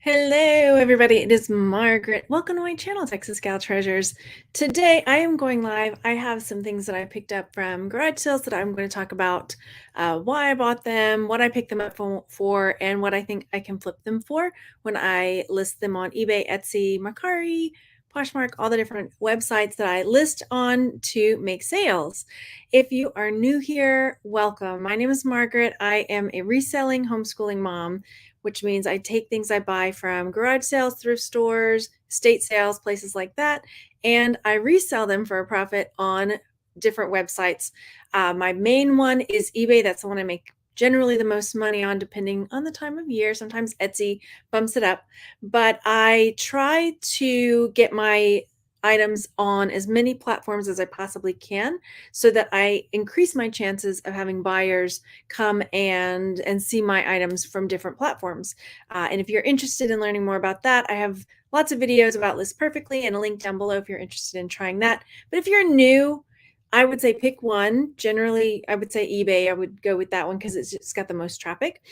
Hello, everybody. It is Margaret. Welcome to my channel, Texas Gal Treasures. Today, I am going live. I have some things that I picked up from garage sales that I'm going to talk about, why I bought them, what I picked them up for, and what I think I can flip them for when I list them on eBay, Etsy, Mercari, Poshmark, all the different websites that I list on to make sales. If you are new here, welcome. My name is Margaret. I am a reselling homeschooling mom, which means I take things I buy from garage sales, thrift stores, estate sales, places like that, and I resell them for a profit on different websites. My main one is eBay. That's the one I make generally the most money on, depending on the time of year. Sometimes Etsy bumps it up, but I try to get my items on as many platforms as I possibly can so that I increase my chances of having buyers come and see my items from different platforms. And if you're interested in learning more about that, I have lots of videos about List Perfectly and a link down below if you're interested in trying that. But if you're new, I would say pick one. Generally, I would say eBay. I would go with that one because it's got the most traffic,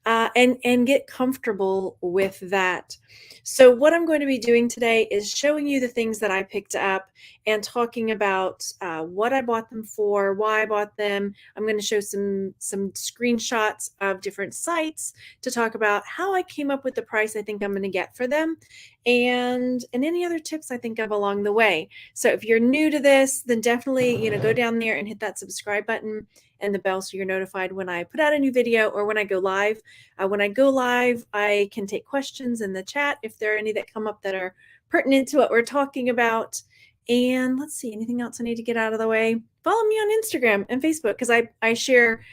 and get comfortable with that. So what I'm going to be doing today is showing you the things that I picked up and talking about what I bought them for, why I bought them. I'm going to show some screenshots of different sites to talk about how I came up with the price I think I'm going to get for them, and any other tips I think of along the way. So if you're new to this, then definitely go down there and hit that subscribe button and the bell so you're notified when I put out a new video or when I go live. When I go live, I can take questions in the chat if there are any that come up that are pertinent to what we're talking about. And let's see, anything else I need to get out of the way? Follow me on Instagram and Facebook because I share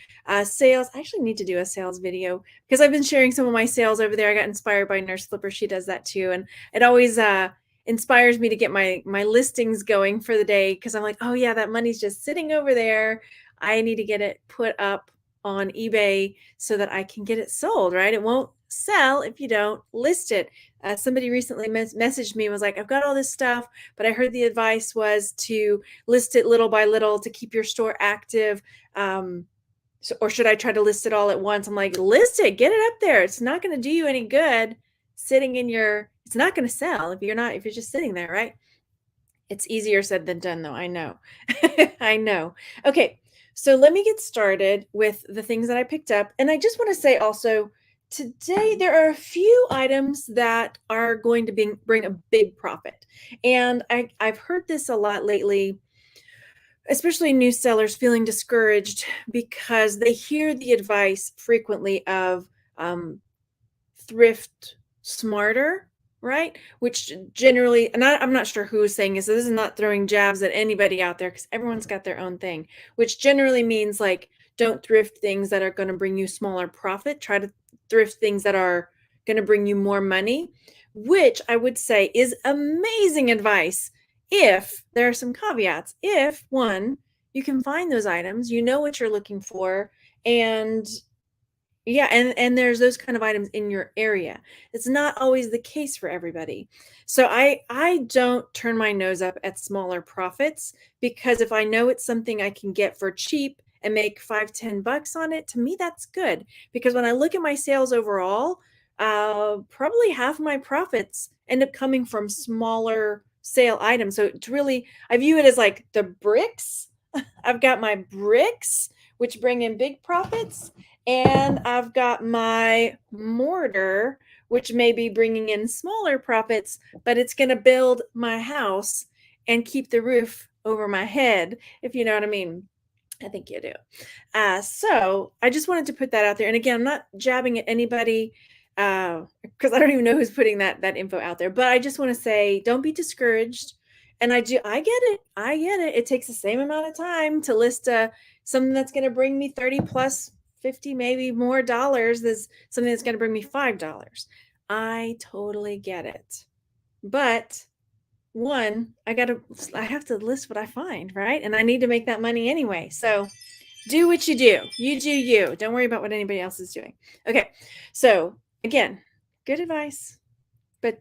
sales. I actually need to do a sales video because I've been sharing some of my sales over there. I got inspired by Nurse Flipper. She does that too. And it always inspires me to get my listings going for the day because I'm like, oh yeah, that money's just sitting over there. I need to get it put up on eBay so that I can get it sold, right? It won't sell if you don't list it. Somebody recently messaged me and was like, I've got all this stuff, but I heard the advice was to list it little by little to keep your store active. Or should I try to list it all at once? I'm like, list it, get it up there. It's not going to do you any good sitting in it's not going to sell if you're just sitting there, right? It's easier said than done, though. I know. I know. Okay, so let me get started with the things that I picked up. And I just want to say also, today there are a few items that are going to bring a big profit. And I've heard this a lot lately, especially new sellers feeling discouraged because they hear the advice frequently of thrift smarter, right? Which generally, and I'm not sure who is saying this. This is not throwing jabs at anybody out there because everyone's got their own thing, which generally means like don't thrift things that are going to bring you smaller profit. Try to thrift things that are going to bring you more money, which I would say is amazing advice if there are some caveats. If one, you can find those items, you know what you're looking for, and yeah, and there's those kind of items in your area. It's not always the case for everybody. So I don't turn my nose up at smaller profits because if I know it's something I can get for cheap and make 5-10 bucks on it, to me that's good. Because when I look at my sales overall, probably half my profits end up coming from smaller sale items. So it's really, I view it as like the bricks. I've got my bricks, which bring in big profits, and I've got my mortar, which may be bringing in smaller profits, but it's going to build my house and keep the roof over my head, if you know what I mean. I think you do. So I just wanted to put that out there. And again, I'm not jabbing at anybody because I don't even know who's putting that info out there. But I just want to say, don't be discouraged. And I get it. I get it. It takes the same amount of time to list something that's going to bring me 30 plus 50, maybe more dollars. There's something that's going to bring me $5. I totally get it. But one, I have to list what I find, right? And I need to make that money anyway. So do what you do. You do you. Don't worry about what anybody else is doing. Okay. So again, good advice, but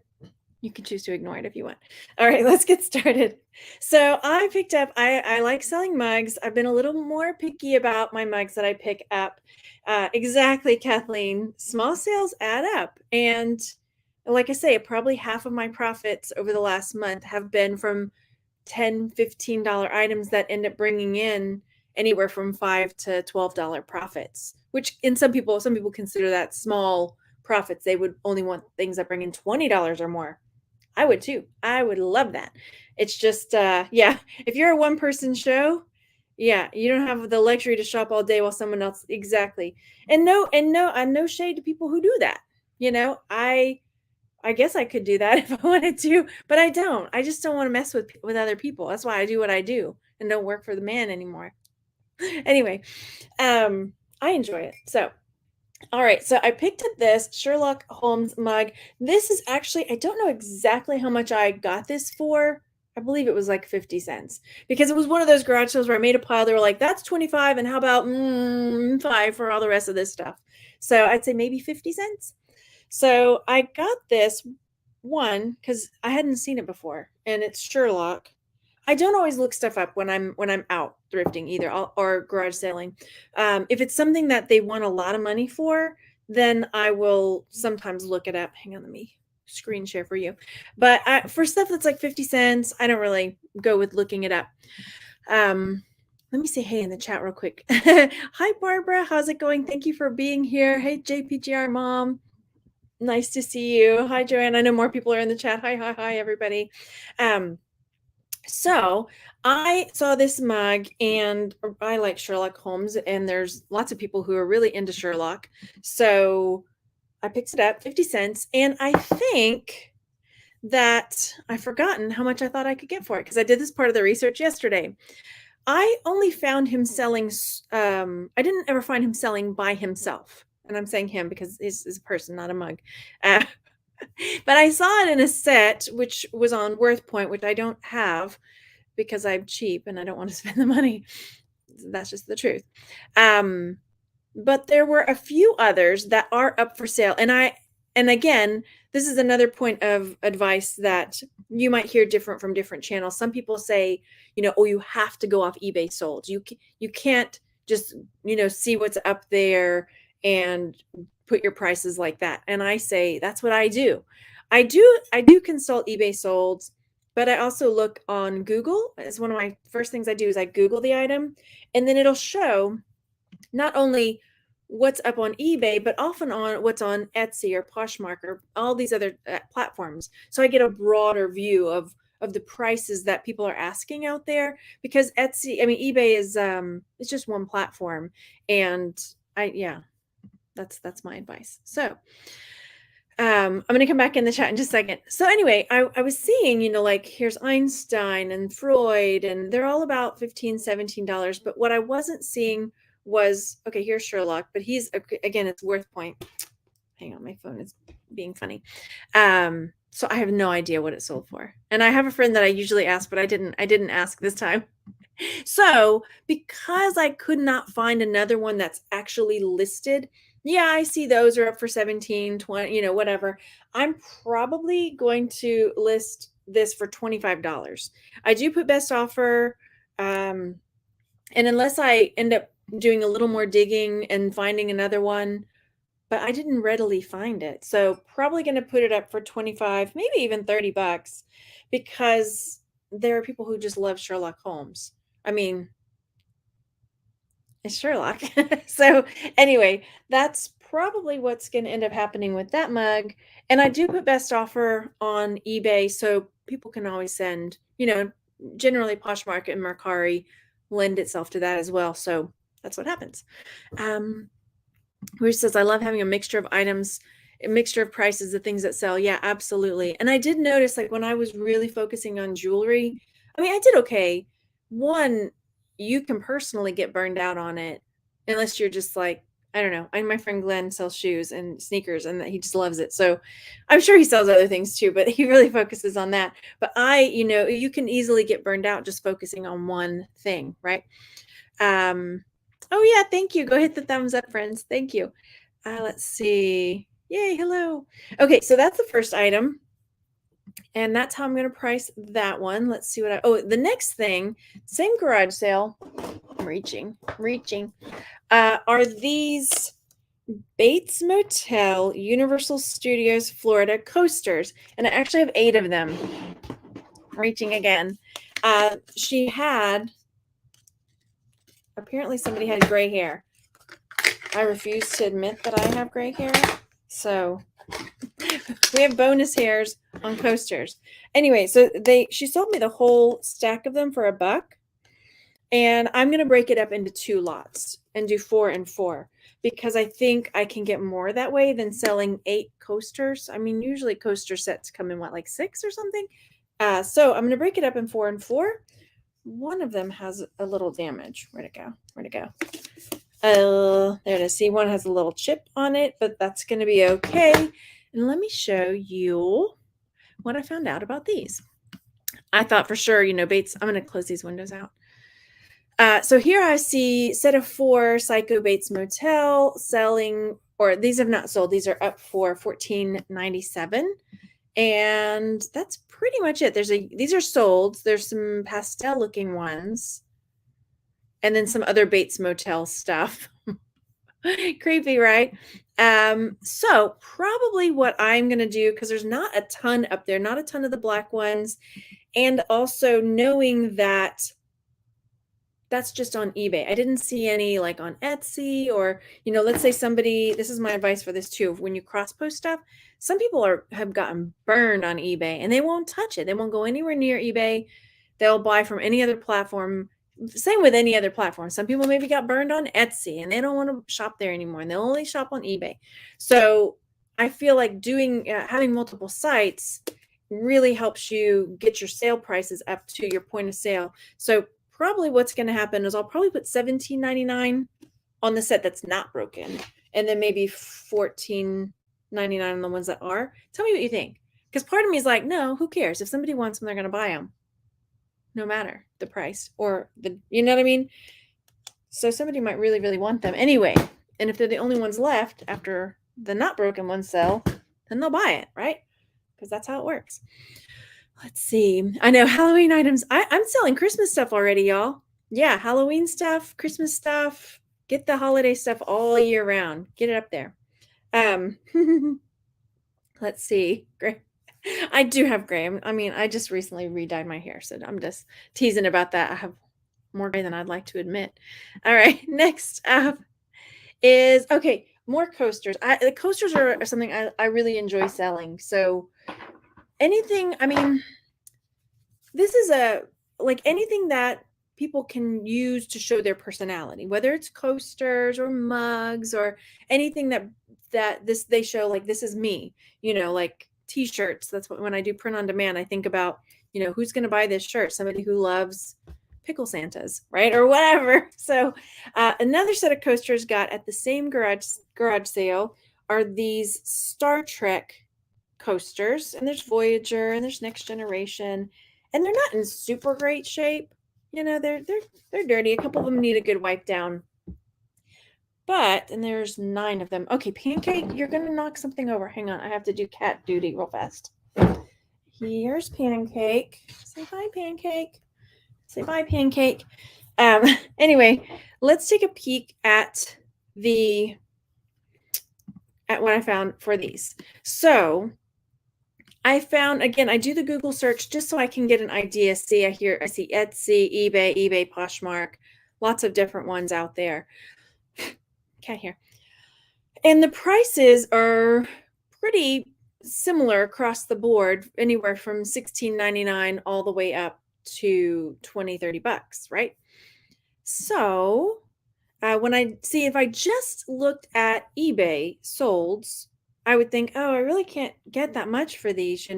you can choose to ignore it if you want. All right, let's get started. So I picked up, I like selling mugs. I've been a little more picky about my mugs that I pick up. Exactly, Kathleen. Small sales add up. And like I say, probably half of my profits over the last month have been from $10, $15 items that end up bringing in anywhere from $5 to $12 profits, which in some people consider that small profits. They would only want things that bring in $20 or more. I would too. I would love that. It's just, yeah, if you're a one person show, yeah, you don't have the luxury to shop all day while someone else, exactly. And no shade to people who do that. You know, I guess I could do that if I wanted to, but I don't. I just don't want to mess with other people. That's why I do what I do and don't work for the man anymore. Anyway, I enjoy it. So, all right, so I picked up this Sherlock Holmes mug. This is actually, I don't know exactly how much I got this for. I believe it was like 50 cents because it was one of those garage sales where I made a pile. They were like, that's 25 and how about 5 for all the rest of this stuff. So I'd say maybe 50 cents. So I got this one because I hadn't seen it before, and it's Sherlock. I don't always look stuff up when I'm out thrifting either, or garage selling. If it's something that they want a lot of money for, then I will sometimes look it up. Hang on, let me screen share for you. But for stuff that's like 50 cents, I don't really go with looking it up. Let me say hey in the chat real quick. Hi, Barbara. How's it going? Thank you for being here. Hey, JPGR mom. Nice to see you. Hi, Joanne. I know more people are in the chat. Hi, everybody. So I saw this mug and I like Sherlock Holmes, and there's lots of people who are really into Sherlock. So I picked it up, 50 cents. And I think that I've forgotten how much I thought I could get for it because I did this part of the research yesterday. I only found him selling, I didn't ever find him selling by himself. And I'm saying him because he's a person, not a mug. Uh, but I saw it in a set, which was on Worth Point, which I don't have because I'm cheap and I don't want to spend the money. That's just the truth. But there were a few others that are up for sale. And again, this is another point of advice that you might hear different from different channels. Some people say, oh, you have to go off eBay sold. You can't just, see what's up there and put your prices like that. And I say, that's what I do. I do consult eBay sold, but I also look on Google. It's one of my first things I do is I Google the item, and then it'll show not only what's up on eBay, but often on what's on Etsy or Poshmark or all these other platforms. So I get a broader view of the prices that people are asking out there, because eBay is it's just one platform, and that's my advice. So I'm going to come back in the chat in just a second. So anyway, I was seeing, like here's Einstein and Freud, and they're all about $15, $17. But what I wasn't seeing was, okay, here's Sherlock, but he's, again, it's Worth Point. Hang on, my phone is being funny. So I have no idea what it sold for. And I have a friend that I usually ask, but I didn't ask this time. So because I could not find another one that's actually listed, yeah, I see those are up for 17, 20, whatever. I'm probably going to list this for $25. I do put best offer. And unless I end up doing a little more digging and finding another one, but I didn't readily find it. So probably going to put it up for 25, maybe even $30, because there are people who just love Sherlock Holmes. I mean, it's Sherlock. So anyway, that's probably what's going to end up happening with that mug. And I do put best offer on eBay, so people can always send, generally Poshmark and Mercari lend itself to that as well. So that's what happens. Which says, I love having a mixture of items, a mixture of prices, the things that sell. Yeah, absolutely. And I did notice, like when I was really focusing on jewelry, I did okay. One, you can personally get burned out on it unless you're just like, I don't know. My friend Glenn sells shoes and sneakers, and he just loves it. So I'm sure he sells other things too, but he really focuses on that. But you can easily get burned out just focusing on one thing, right? Oh yeah, thank you. Go hit the thumbs up, friends. Thank you. Let's see. Yay, hello. Okay, so that's the first item. And that's how I'm going to price that one. Let's see what the next thing, same garage sale. I'm reaching. Are these Bates Motel, Universal Studios, Florida coasters. And I actually have 8 of them. Reaching again. She had, apparently somebody had gray hair. I refuse to admit that I have gray hair. So we have bonus hairs on coasters. Anyway, so she sold me the whole stack of them for $1. And I'm going to break it up into 2 lots and do 4 and 4 because I think I can get more that way than selling 8 coasters. I mean, usually coaster sets come in like 6 or something. So I'm going to break it up in 4 and 4. One of them has a little damage. Where'd it go? Where'd it go? There it is. See, one has a little chip on it, but that's going to be okay. And let me show you what I found out about these. I thought for sure, Bates, I'm going to close these windows out. So here I see set of 4 Psycho Bates Motel selling, or these have not sold. These are up for $14.97. And that's pretty much it. These are sold. There's some pastel looking ones. And then some other Bates Motel stuff. Creepy, right? So probably what I'm going to do, because there's not a ton up there, not a ton of the black ones. And also knowing that that's just on eBay. I didn't see any like on Etsy or, let's say somebody, this is my advice for this too. When you cross post stuff, some people have gotten burned on eBay and they won't touch it. They won't go anywhere near eBay. They'll buy from any other platform. Same with any other platform. Some people maybe got burned on Etsy and they don't want to shop there anymore and they'll only shop on eBay. So I feel like having multiple sites really helps you get your sale prices up to your point of sale. So probably what's going to happen is I'll probably put $17.99 on the set that's not broken, and then maybe $14.99 on the ones that are. Tell me what you think, because part of me is like, no, who cares? If somebody wants them, they're going to buy them, no matter the price or you know what I mean? So somebody might really, really want them anyway, and if they're the only ones left after the not broken ones sell, then they'll buy it, right? Because that's how it works. Let's see. I know Halloween items. I'm selling Christmas stuff already, y'all. Yeah, Halloween stuff, Christmas stuff. Get the holiday stuff all year round. Get it up there. Let's see. Gray. I do have gray. I mean, I just recently re-dyed my hair, so I'm just teasing about that. I have more gray than I'd like to admit. All right, next up is, okay, more coasters. The coasters are something I really enjoy selling. So anything, I mean, this is like anything that people can use to show their personality, whether it's coasters or mugs or anything that they show, like, this is me, like t-shirts. That's what, when I do print on demand, I think about, who's going to buy this shirt? Somebody who loves pickle Santas, right? Or whatever. So another set of coasters got at the same garage sale are these Star Trek coasters, and there's Voyager and there's Next Generation, and they're not in super great shape. They're dirty. A couple of them need a good wipe down. And there's 9 of them. Okay, Pancake, you're gonna knock something over. Hang on, I have to do cat duty real fast. Here's Pancake. Say bye, Pancake. Say bye, Pancake. Anyway, let's take a peek at what I found for these. So I found, again, I do the Google search just so I can get an idea. See, I see Etsy, eBay, Poshmark, lots of different ones out there. Cat here. And the prices are pretty similar across the board, anywhere from $16.99 all the way up to $20-$30, right? So when if I just looked at eBay solds, I would think, oh, I really can't get that much for these,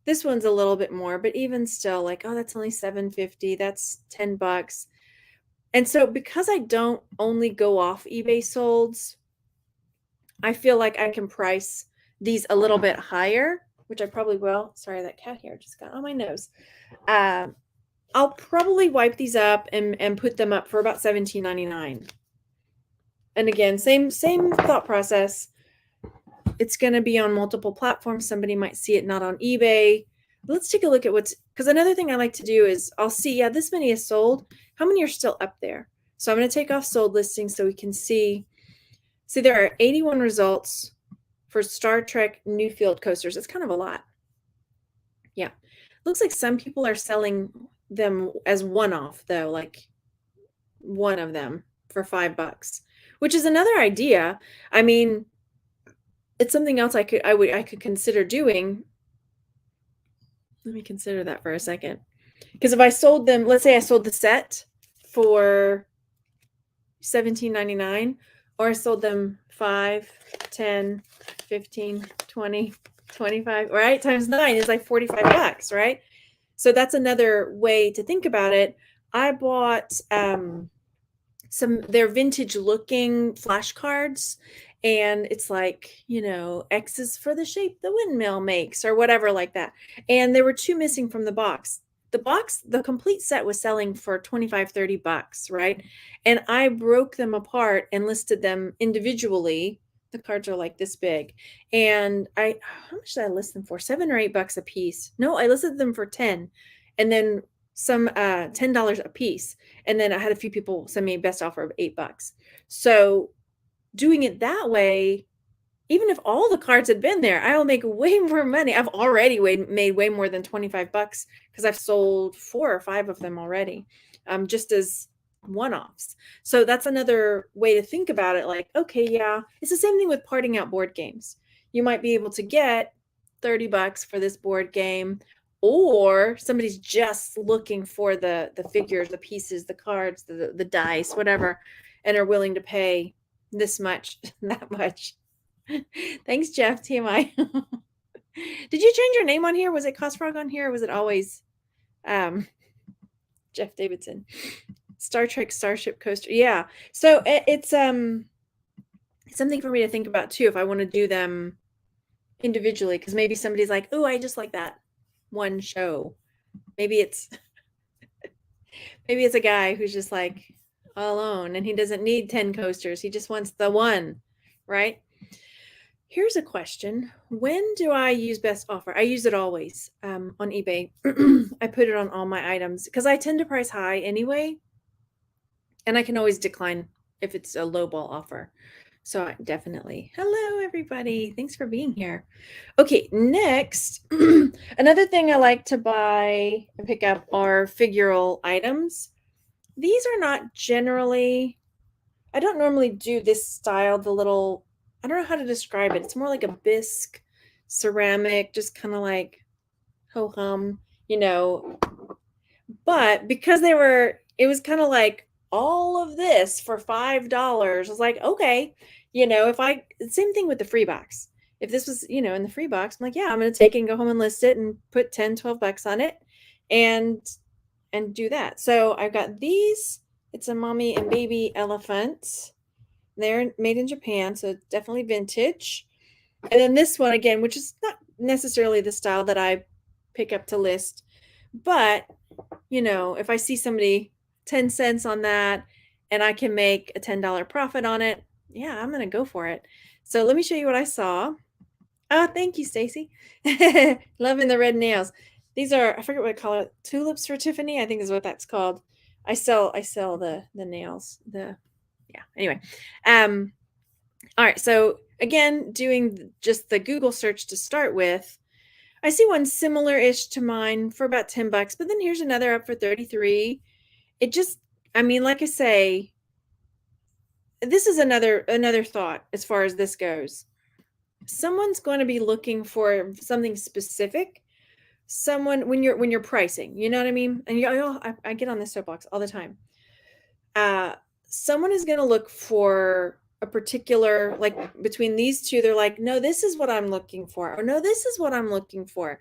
This one's a little bit more, but even still, like, oh, that's only $7.50, that's $10. And so because I don't only go off eBay solds, I feel like I can price these a little bit higher, which I probably will. Sorry, that cat hair just got on my nose. I'll probably wipe these up and put them up for about $17.99. And again, same thought process. It's going to be on multiple platforms. Somebody might see it not on eBay. Let's take a look at because another thing I like to do is I'll see, yeah, this many is sold. How many are still up there? So I'm going to take off sold listings so we can see See, there are 81 results for Star Trek New Field coasters. It's kind of a lot. Yeah. Looks like some people are selling them as one-off though, like one of them for $5, which is another idea. I mean, it's something else I could consider doing. Let me consider that for a second. Because if I sold them, let's say I sold the set for $17.99, or I sold them 5, 10, 15, 20, 25, right? Times 9 is like $45, right? So that's another way to think about it. I bought they're vintage looking flashcards, and it's like, X's for the shape the windmill makes or whatever like that. And there were 2 missing from the box. The complete set was selling for $25-$30, right? And I broke them apart and listed them individually. The cards are like this big. And how much did I list them for? $7 or $8 a piece. No, I listed them for 10. And then some $10 a piece. And then I had a few people send me a best offer of $8. So doing it that way, even if all the cards had been there, I will make way more money. I've already made way more than $25 because I've sold 4 or 5 of them already, just as one-offs. So that's another way to think about it. Like, okay, yeah, it's the same thing with parting out board games. You might be able to get $30 for this board game, or somebody's just looking for the figures, the pieces, the cards, the dice, whatever, and are willing to pay this much, that much. Thanks, Jeff. TMI. Did you change your name on here? Was it Cosfrog on here, or was it always Jeff Davidson? Star Trek Starship Coaster. Yeah. So it's something for me to think about too if I want to do them individually, because maybe somebody's like, oh, I just like that one show. Maybe it's a guy who's just like all alone and he doesn't need 10 coasters. He just wants the one, right? Here's a question. When do I use best offer? I use it always on eBay. I put it on all my items because I tend to price high anyway. And I can always decline if it's a lowball offer. So definitely. Hello, everybody. Thanks for being here. Okay, next, another thing I like to buy and pick up are figural items. These are not generally, I don't normally do this style, I don't know how to describe it. It's more like a bisque ceramic, just kind of like ho-hum, But because it was kind of like all of this for $5. I was like, okay, same thing with the free box. If this was, in the free box, I'm like, yeah, I'm going to take it and go home and list it and put 10, $12 on it and do that. So I've got these. It's a mommy and baby elephant. They're made in Japan, so definitely vintage. And then this one again, which is not necessarily the style that I pick up to list, but if I see somebody 10 cents on that and I can make a $10 profit on it, yeah, I'm going to go for it. So let me show you what I saw. Oh, thank you, Stacy. Loving the red nails. These are, I forget what I call it, tulips for Tiffany, I think is what that's called. I sell the nails. Anyway. All right, so again, doing just the Google search to start with, I see one similar-ish to mine for about $10, but then here's another up for 33. It just, like I say, this is another thought as far as this goes. Someone's going to be looking for something specific. Someone, when you're pricing, you know what I mean? And I get on this soapbox all the time. Someone is going to look for a particular, like between these two, they're like, no, this is what I'm looking for, or no, this is what I'm looking for.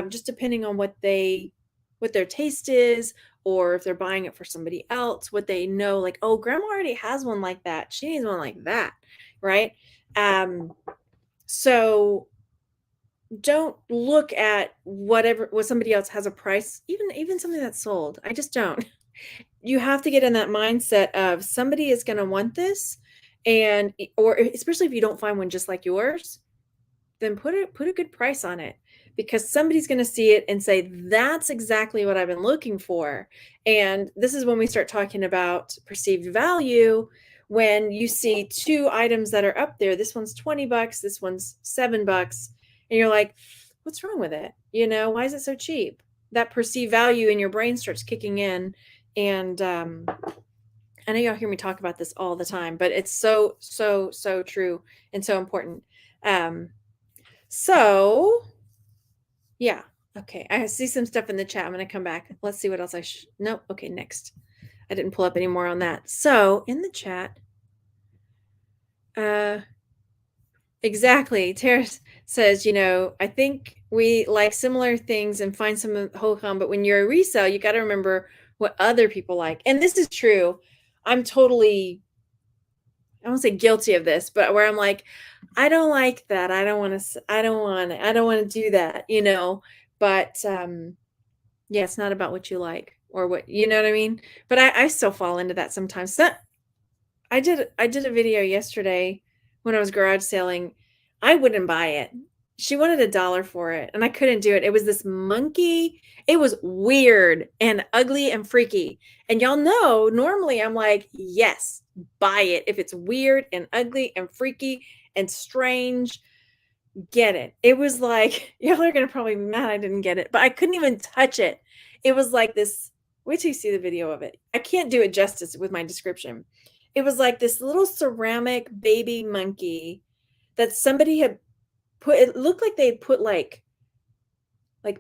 Just depending on what their taste is, or if they're buying it for somebody else, what they know, like, oh, grandma already has one like that. She needs one like that. Right. So don't look at what somebody else has a price, even something that's sold. I just don't. You have to get in that mindset of somebody is going to want this, or especially if you don't find one just like yours, then put a good price on it, because somebody's going to see it and say, that's exactly what I've been looking for. And this is when we start talking about perceived value. when you see two items that are up there. This one's $20, this one's $7, and you're like, what's wrong with it? Why is it so cheap? That perceived value in your brain starts kicking in. And I know y'all hear me talk about this all the time, but it's so, so, so true and so important. So yeah. Okay. I see some stuff in the chat. I'm going to come back. Let's see what else nope. Okay. Next. I didn't pull up any more on that. So in the chat, exactly. Tara says, I think we like similar things and find some ho-hum, but when you're a resale, you got to remember what other people like. And this is true. I'm totally, I won't say guilty of this, but where I'm like, I don't like that. I don't want to do that, but, yeah, it's not about what you like or what, you know what I mean? But I still fall into that sometimes. I did a video yesterday when I was garage selling. I wouldn't buy it. She wanted $1 for it and I couldn't do it. It was this monkey. It was weird and ugly and freaky. And y'all know, normally I'm like, yes, buy it. If it's weird and ugly and freaky and strange, get it. It was like, y'all are going to probably be mad I didn't get it, but I couldn't even touch it. It was like this. Wait till you see the video of it. I can't do it justice with my description. It was like this little ceramic baby monkey that somebody had put. It looked like they put like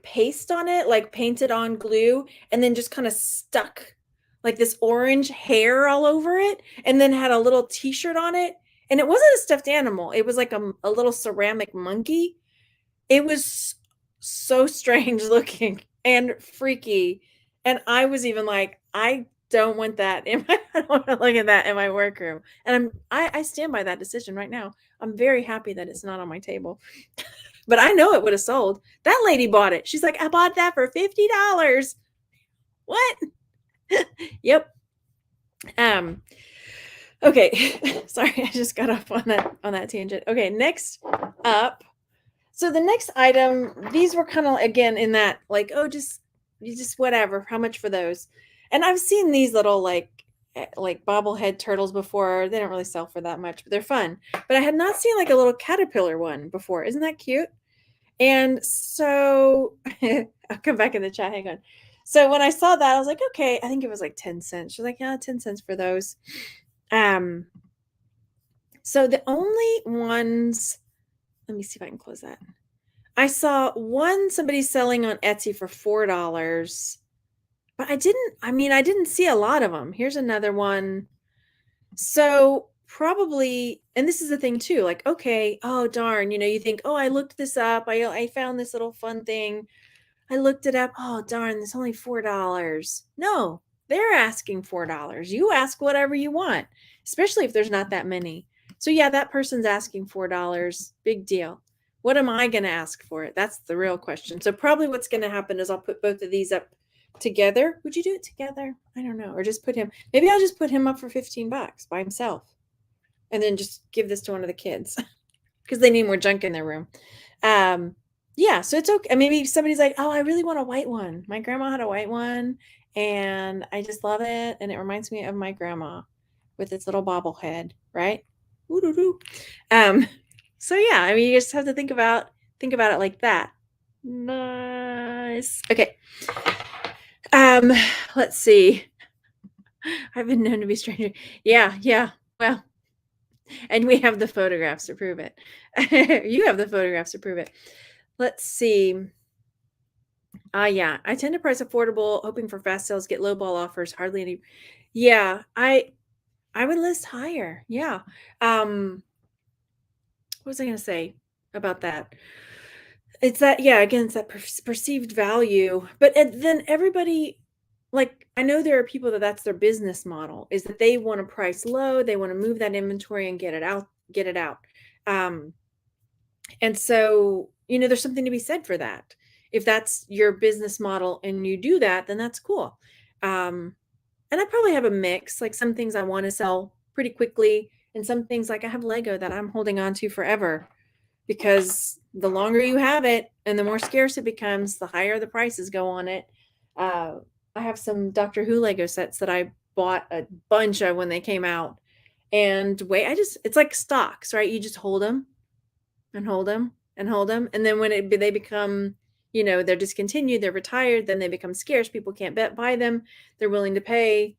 paste on it, like painted on glue, and then just kind of stuck like this orange hair all over it, and then had a little t-shirt on it. And it wasn't a stuffed animal. It was like a little ceramic monkey. It was so strange looking and freaky. And I was even like, I don't want that I don't want to look at that in my workroom. And I stand by that decision right now. I'm very happy that it's not on my table. But I know it would have sold. That lady bought it. She's like, I bought that for $50. What? Yep. Okay. Sorry, I just got off on that tangent. Okay, next up. So the next item, these were kind of again in that like, oh, just whatever. How much for those? And I've seen these little like bobblehead turtles before. They don't really sell for that much, but they're fun. But I had not seen like a little caterpillar one before. Isn't that cute? And so I'll come back in the chat. Hang on. So when I saw that, I was like, okay, I think it was like 10 cents. She's like, yeah, 10 cents for those. So the only ones, let me see if I can close that. I saw somebody selling on Etsy for $4, but I didn't see a lot of them. Here's another one. So probably, and this is the thing too, like, okay, oh darn, you think, oh, I looked this up. I found this little fun thing. I looked it up. Oh darn, it's only $4. No, they're asking $4. You ask whatever you want, especially if there's not that many. So yeah, that person's asking $4. Big deal. What am I going to ask for it? That's the real question. So probably what's going to happen is I'll put both of these up together. Would you do it together? I don't know. Or just maybe I'll just put him up for $15 by himself. And then just give this to one of the kids because they need more junk in their room. Yeah, so it's okay. Maybe somebody's like, oh, I really want a white one. My grandma had a white one and I just love it. And it reminds me of my grandma with its little bobblehead, right? Woo-doo-doo. So yeah, you just have to think about it like that. Nice. Okay. Let's see. I've been known to be stranger. Yeah. Well, and we have the photographs to prove it. You have the photographs to prove it. Let's see. Yeah, I tend to price affordable, hoping for fast sales, get low ball offers, hardly any. Yeah, I would list higher. Yeah. What was I going to say about that? It's that, yeah, again, it's that perceived value. But then everybody, like, I know there are people that's their business model, is that they want to price low, they want to move that inventory and get it out. And so, there's something to be said for that. If that's your business model and you do that, then that's cool. And I probably have a mix, like some things I want to sell pretty quickly and some things like I have Lego that I'm holding on to forever, because the longer you have it and the more scarce it becomes, the higher the prices go on it. I have some Doctor Who Lego sets that I bought a bunch of when they came out, And wait, it's like stocks, right? You just hold them and hold them and hold them. And then when they become, they're discontinued, they're retired, then they become scarce. People can't buy them. They're willing to pay.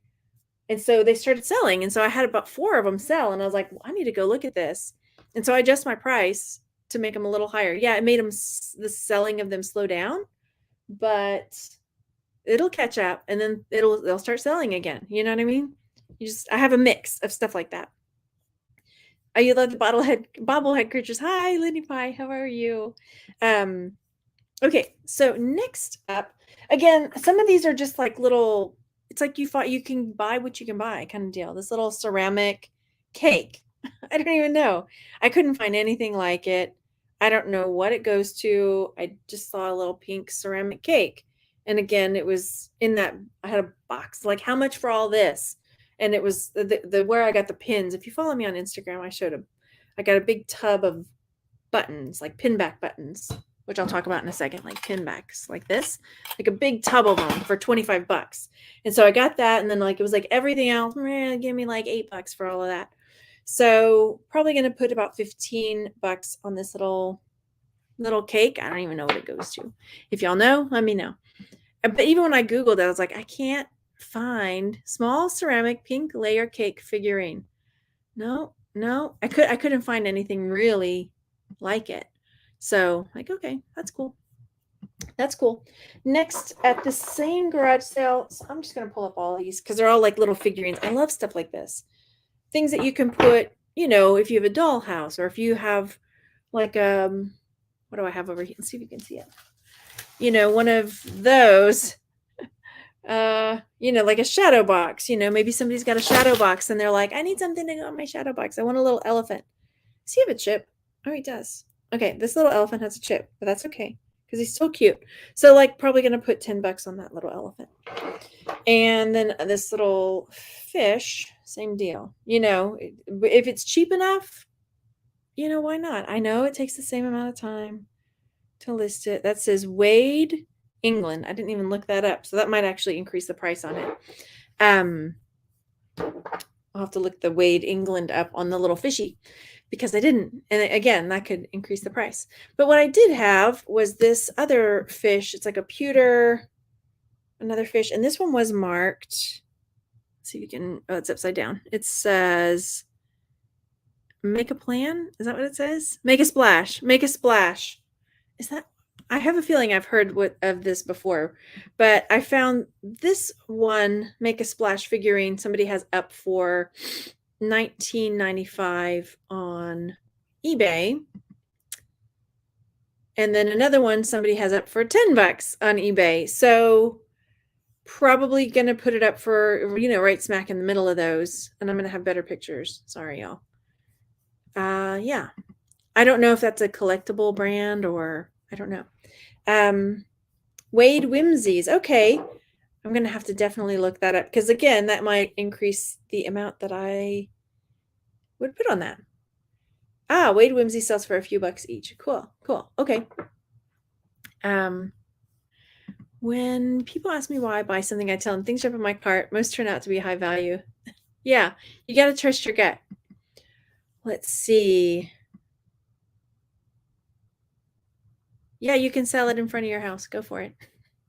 And so they started selling. And so I had about 4 of them sell. And I was like, well, I need to go look at this. And so I adjust my price to make them a little higher. Yeah, it made the selling of them slow down, but it'll catch up and then they'll start selling again. You know what I mean? I have a mix of stuff like that. You love the bobblehead creatures. Hi, Lindy Pie. How are you? Okay, so next up, again, some of these are just like little, it's like you can buy what you can buy kind of deal. This little ceramic cake. I don't even know. I couldn't find anything like it. I don't know what it goes to. I just saw a little pink ceramic cake. And again, it was I had a box, like how much for all this? And it was the where I got the pins. If you follow me on Instagram, I got a big tub of buttons, like pin back buttons, which I'll talk about in a second, like pin backs like this, like a big tub of them for $25. And so I got that. And then it was like everything else, give me like $8 for all of that. So probably going to put about $15 on this little cake. I don't even know what it goes to. If y'all know, let me know. But even when I Googled it, I was like, I can't find small ceramic pink layer cake figurine. No, I couldn't find anything really like it. So okay, that's cool. That's cool. Next, at the same garage sale, so I'm just going to pull up all these because they're all like little figurines. I love stuff like this. Things that you can put, if you have a dollhouse or if you have like, what do I have over here? Let's see if you can see it. One of those, like a shadow box, maybe somebody's got a shadow box and they're like, I need something to go in my shadow box. I want a little elephant. Does he have a chip? Oh, he does. Okay, this little elephant has a chip, but that's okay because he's so cute. So probably going to put $10 on that little elephant. And then this little fish, same deal. If it's cheap enough, why not? I know it takes the same amount of time to list it. That says Wade, England. I didn't even look that up. So that might actually increase the price on it. I'll have to look the Wade, England up on the little fishy because I didn't. And again, that could increase the price. But what I did have was this other fish. It's like a pewter, another fish. And this one was marked. Let's see if you can, it's upside down. It says, make a plan. Is that what it says? Make a splash. Make a splash. Is that, I have a feeling I've heard of this before, but I found this one, Make a Splash figurine, somebody has up for $19.95 on eBay. And then another one somebody has up for $10 on eBay. So probably going to put it up for, right smack in the middle of those. And I'm going to have better pictures. Sorry, y'all. Yeah. I don't know if that's a collectible brand or I don't know. Wade Whimsies. Okay. I'm going to have to definitely look that up because again, that might increase the amount that I would put on that. Wade Whimsy sells for a few bucks each. Cool. Okay. When people ask me why I buy something, I tell them things are up in my cart. Most turn out to be high value. Yeah, you got to trust your gut. Let's see. Yeah, you can sell it in front of your house. Go for it.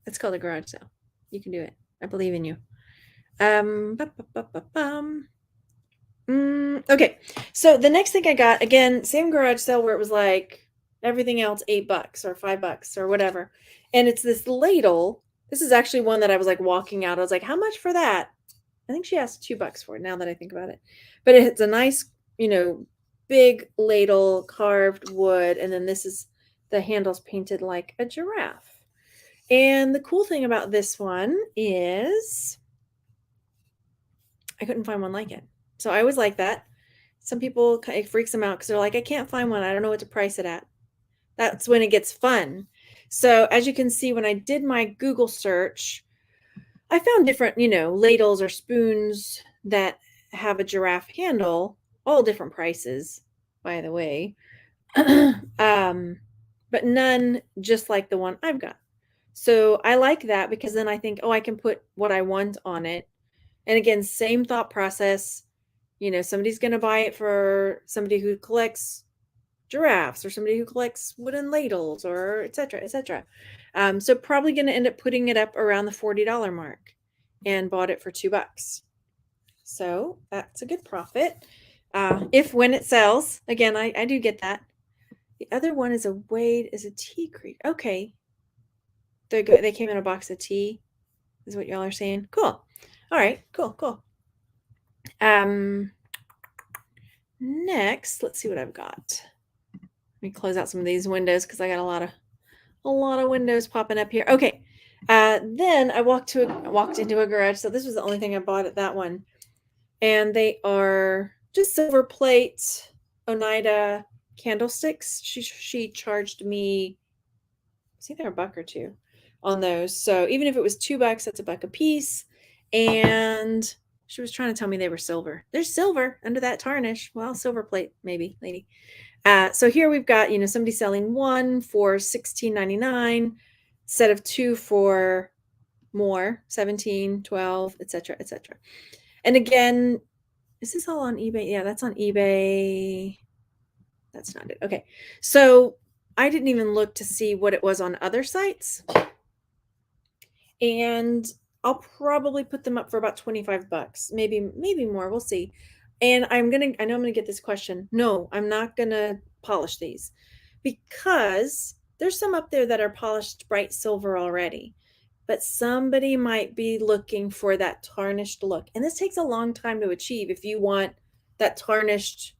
It's called a garage sale. You can do it. I believe in you. Okay, so the next thing I got, again, same garage sale where it was like everything else $8 or $5 or whatever. And it's this ladle. This is actually one that I was like walking out. I was like, how much for that? I think she asked $2 for it now that I think about it. But it's a nice, big ladle, carved wood. And then this is the handles painted like a giraffe. And the cool thing about this one is I couldn't find one like it. So I always like that. Some people, it freaks them out because they're like, I can't find one. I don't know what to price it at. That's when it gets fun. So as you can see, when I did my Google search, I found different, ladles or spoons that have a giraffe handle, all different prices, by the way. But none just like the one I've got. So I like that because then I think, I can put what I want on it. And again, same thought process. Somebody's going to buy it for somebody who collects giraffes or somebody who collects wooden ladles or et cetera, et cetera. So probably going to end up putting it up around the $40 mark and bought it for $2. So that's a good profit. When it sells, again, I do get that. The other one is a tea crate. Okay. They came in a box of tea, is what y'all are saying. Cool. All right. Cool. Next, let's see what I've got. Let me close out some of these windows because I got a lot of windows popping up here. Okay. Then I walked into a garage. So this was the only thing I bought at that one. And they are just silver plate Oneida candlesticks. She charged me, it's either $1 or $2 on those. So even if it was $2, that's $1 a piece. And she was trying to tell me they were silver. There's silver under that tarnish. Well, silver plate, maybe, lady. So here we've got, somebody selling one for $16.99, set of two for more, 17, 12, etc., etc. And again, is this all on eBay? Yeah, that's on eBay. That's not it. Okay. So I didn't even look to see what it was on other sites. And I'll probably put them up for about $25, maybe more. We'll see. And I know I'm gonna get this question. No, I'm not gonna polish these because there's some up there that are polished bright silver already. But somebody might be looking for that tarnished look. And this takes a long time to achieve if you want that tarnished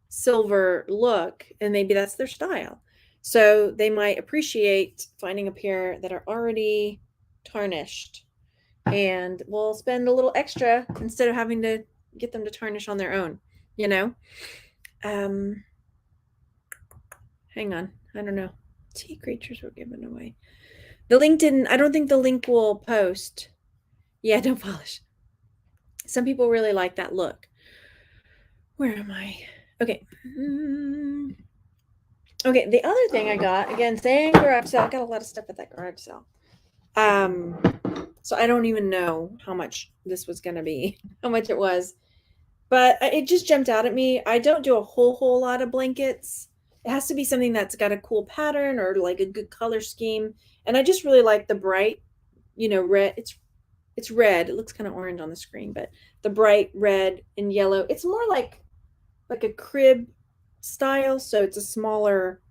silver look, and maybe that's their style. So they might appreciate finding a pair that are already tarnished and will spend a little extra instead of having to get them to tarnish on their own, hang on. I don't know. Tea creatures were given away. The link I don't think the link will post. Yeah, don't polish. Some people really like that look. Where am I? Okay. Okay, the other thing I got, again, saying garage sale. I got a lot of stuff at that garage sale. So I don't even know how much this was going to be, how much it was. But it just jumped out at me. I don't do a whole lot of blankets. It has to be something that's got a cool pattern or like a good color scheme. And I just really like the bright, red. It's red. It looks kind of orange on the screen, but the bright red and yellow. It's more like a crib style, so it's a smaller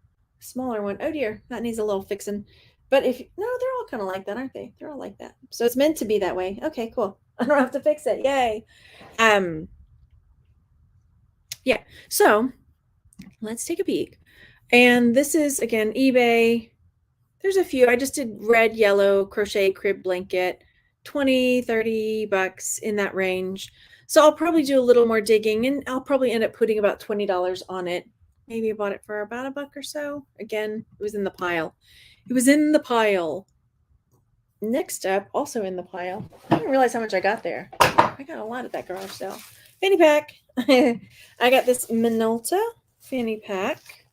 one. Oh dear, that needs a little fixing. But they're all kind of like that, aren't they? They're all like that. So it's meant to be that way. Okay, cool. I don't have to fix it. Yay. Yeah. So let's take a peek. And this is, again, eBay. There's a few. I just did red, yellow crochet crib blanket, $20, $30 in that range. So I'll probably do a little more digging, and I'll probably end up putting about $20 on it. Maybe I bought it for about $1 or so. Again, it was in the pile. Next up, also in the pile. I didn't realize how much I got there. I got a lot at that garage sale. Fanny pack. I got this Minolta fanny pack,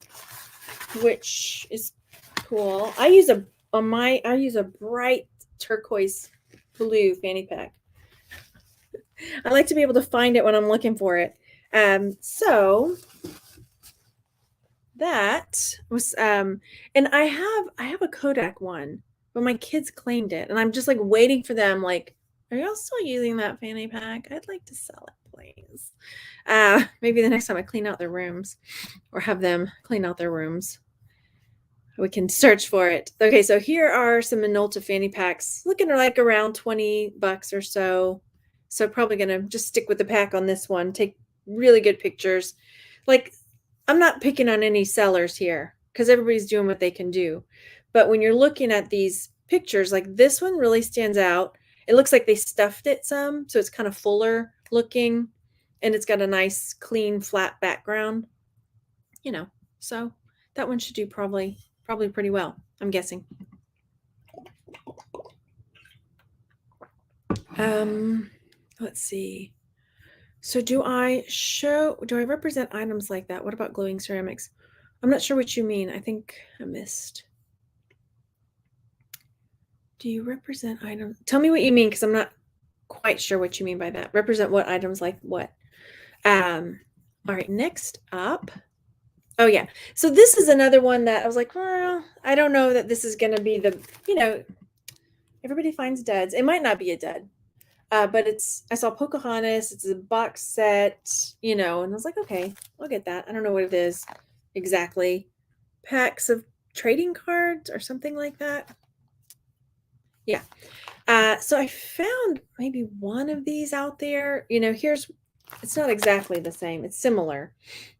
which is cool. I use a bright turquoise blue fanny pack. I like to be able to find it when I'm looking for it. So that was and I have a Kodak one, but my kids claimed it, and I'm just like waiting for them. Like, are y'all still using that fanny pack? I'd like to sell it, please. Maybe the next time I clean out their rooms, or have them clean out their rooms, we can search for it. Okay, so here are some Minolta fanny packs, looking like around $20 or so. So probably gonna just stick with the pack on this one. Take really good pictures. Like, I'm not picking on any sellers here because everybody's doing what they can do. But when you're looking at these pictures, like this one really stands out. It looks like they stuffed it some, so it's kind of fuller looking, and it's got a nice, clean, flat background. So that one should do probably pretty well, I'm guessing. Let's see. So do I represent items like that? What about glowing ceramics? I'm not sure what you mean. I think I missed. Do you represent items? Tell me what you mean, because I'm not quite sure what you mean by that. Represent what items like what? All right, next up. Oh yeah. So this is another one that I was like, well, I don't know that this is going to be everybody finds duds. It might not be a dud. But I saw Pocahontas, it's a box set, and I was like, okay, I'll get that. I don't know what it is exactly. Packs of trading cards or something like that. Yeah. So I found maybe one of these out there. It's not exactly the same. It's similar.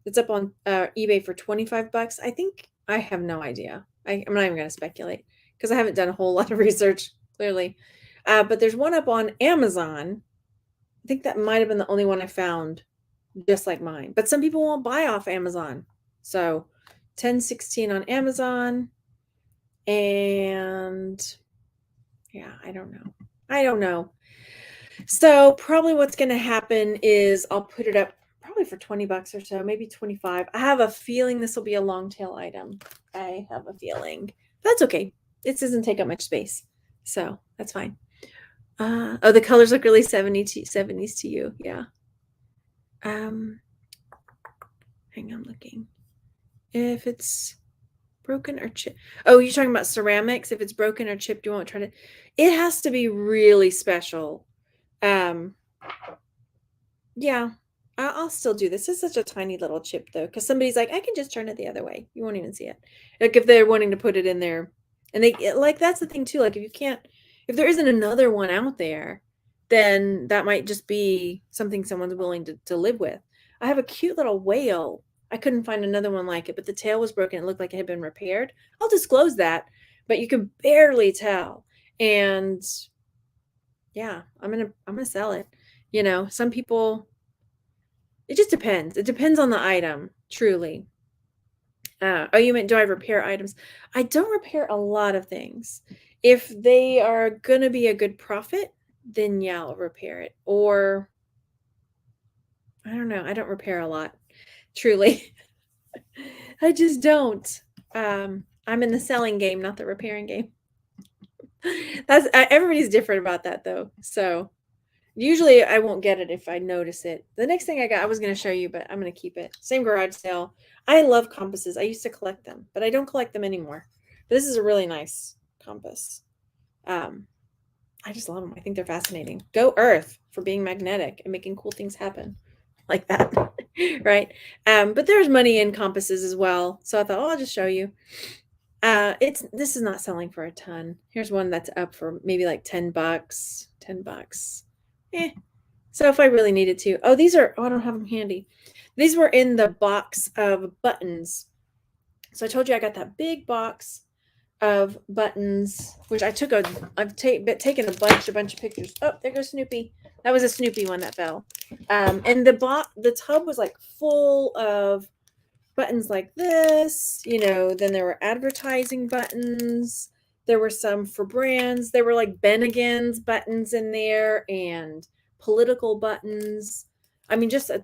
It's up on eBay for 25 bucks. I think I have no idea. I'm not even going to speculate because I haven't done a whole lot of research, clearly. But there's one up on Amazon. I think that might have been the only one I found just like mine. But some people won't buy off Amazon. So 1016 on Amazon. And yeah, I don't know. I don't know. So probably what's going to happen is I'll put it up probably for 20 bucks or so, maybe 25. I have a feeling this will be a long tail item. I have a feeling. That's okay. It doesn't take up much space. So that's fine. Oh, the colors look really 70s to you. Yeah. Hang on, looking. If it's broken or chipped. Oh, you're talking about ceramics. If it's broken or chipped, you won't try to. It has to be really special. Yeah, I'll still do this. It's such a tiny little chip though, because somebody's like, I can just turn it the other way. You won't even see it. Like if they're wanting to put it in there, and like that's the thing too. Like if there isn't another one out there, then that might just be something someone's willing to live with. I have a cute little whale. I couldn't find another one like it, but the tail was broken. It looked like it had been repaired. I'll disclose that, but you can barely tell. And yeah, I'm gonna sell it. Some people, it just depends. It depends on the item, truly. Oh, you meant do I repair items? I don't repair a lot of things. If they are gonna be a good profit, then yeah, I'll repair it. Or I don't know. I don't repair a lot, truly. I just don't. I'm in the selling game, not the repairing game. That's everybody's different about that though. So usually I won't get it if I notice it. The next thing I was going to show you, but I'm going to keep it. Same garage sale. I love compasses. I used to collect them, but I don't collect them anymore. But this is a really nice compass. I just love them. I think they're fascinating. Go Earth for being magnetic and making cool things happen like that. Right? But there's money in compasses as well. So I thought, I'll just show you. This is not selling for a ton. Here's one that's up for maybe like 10 bucks. 10 bucks. So if I really needed to. Oh, I don't have them handy. These were in the box of buttons. So I told you I got that big box of buttons, which I've taken a bunch of pictures. Oh, there goes Snoopy. That was a Snoopy one that fell. And the tub was like full of buttons like this, then there were advertising buttons. There were some for brands. There were like Bennigan's buttons in there and political buttons. I mean, just a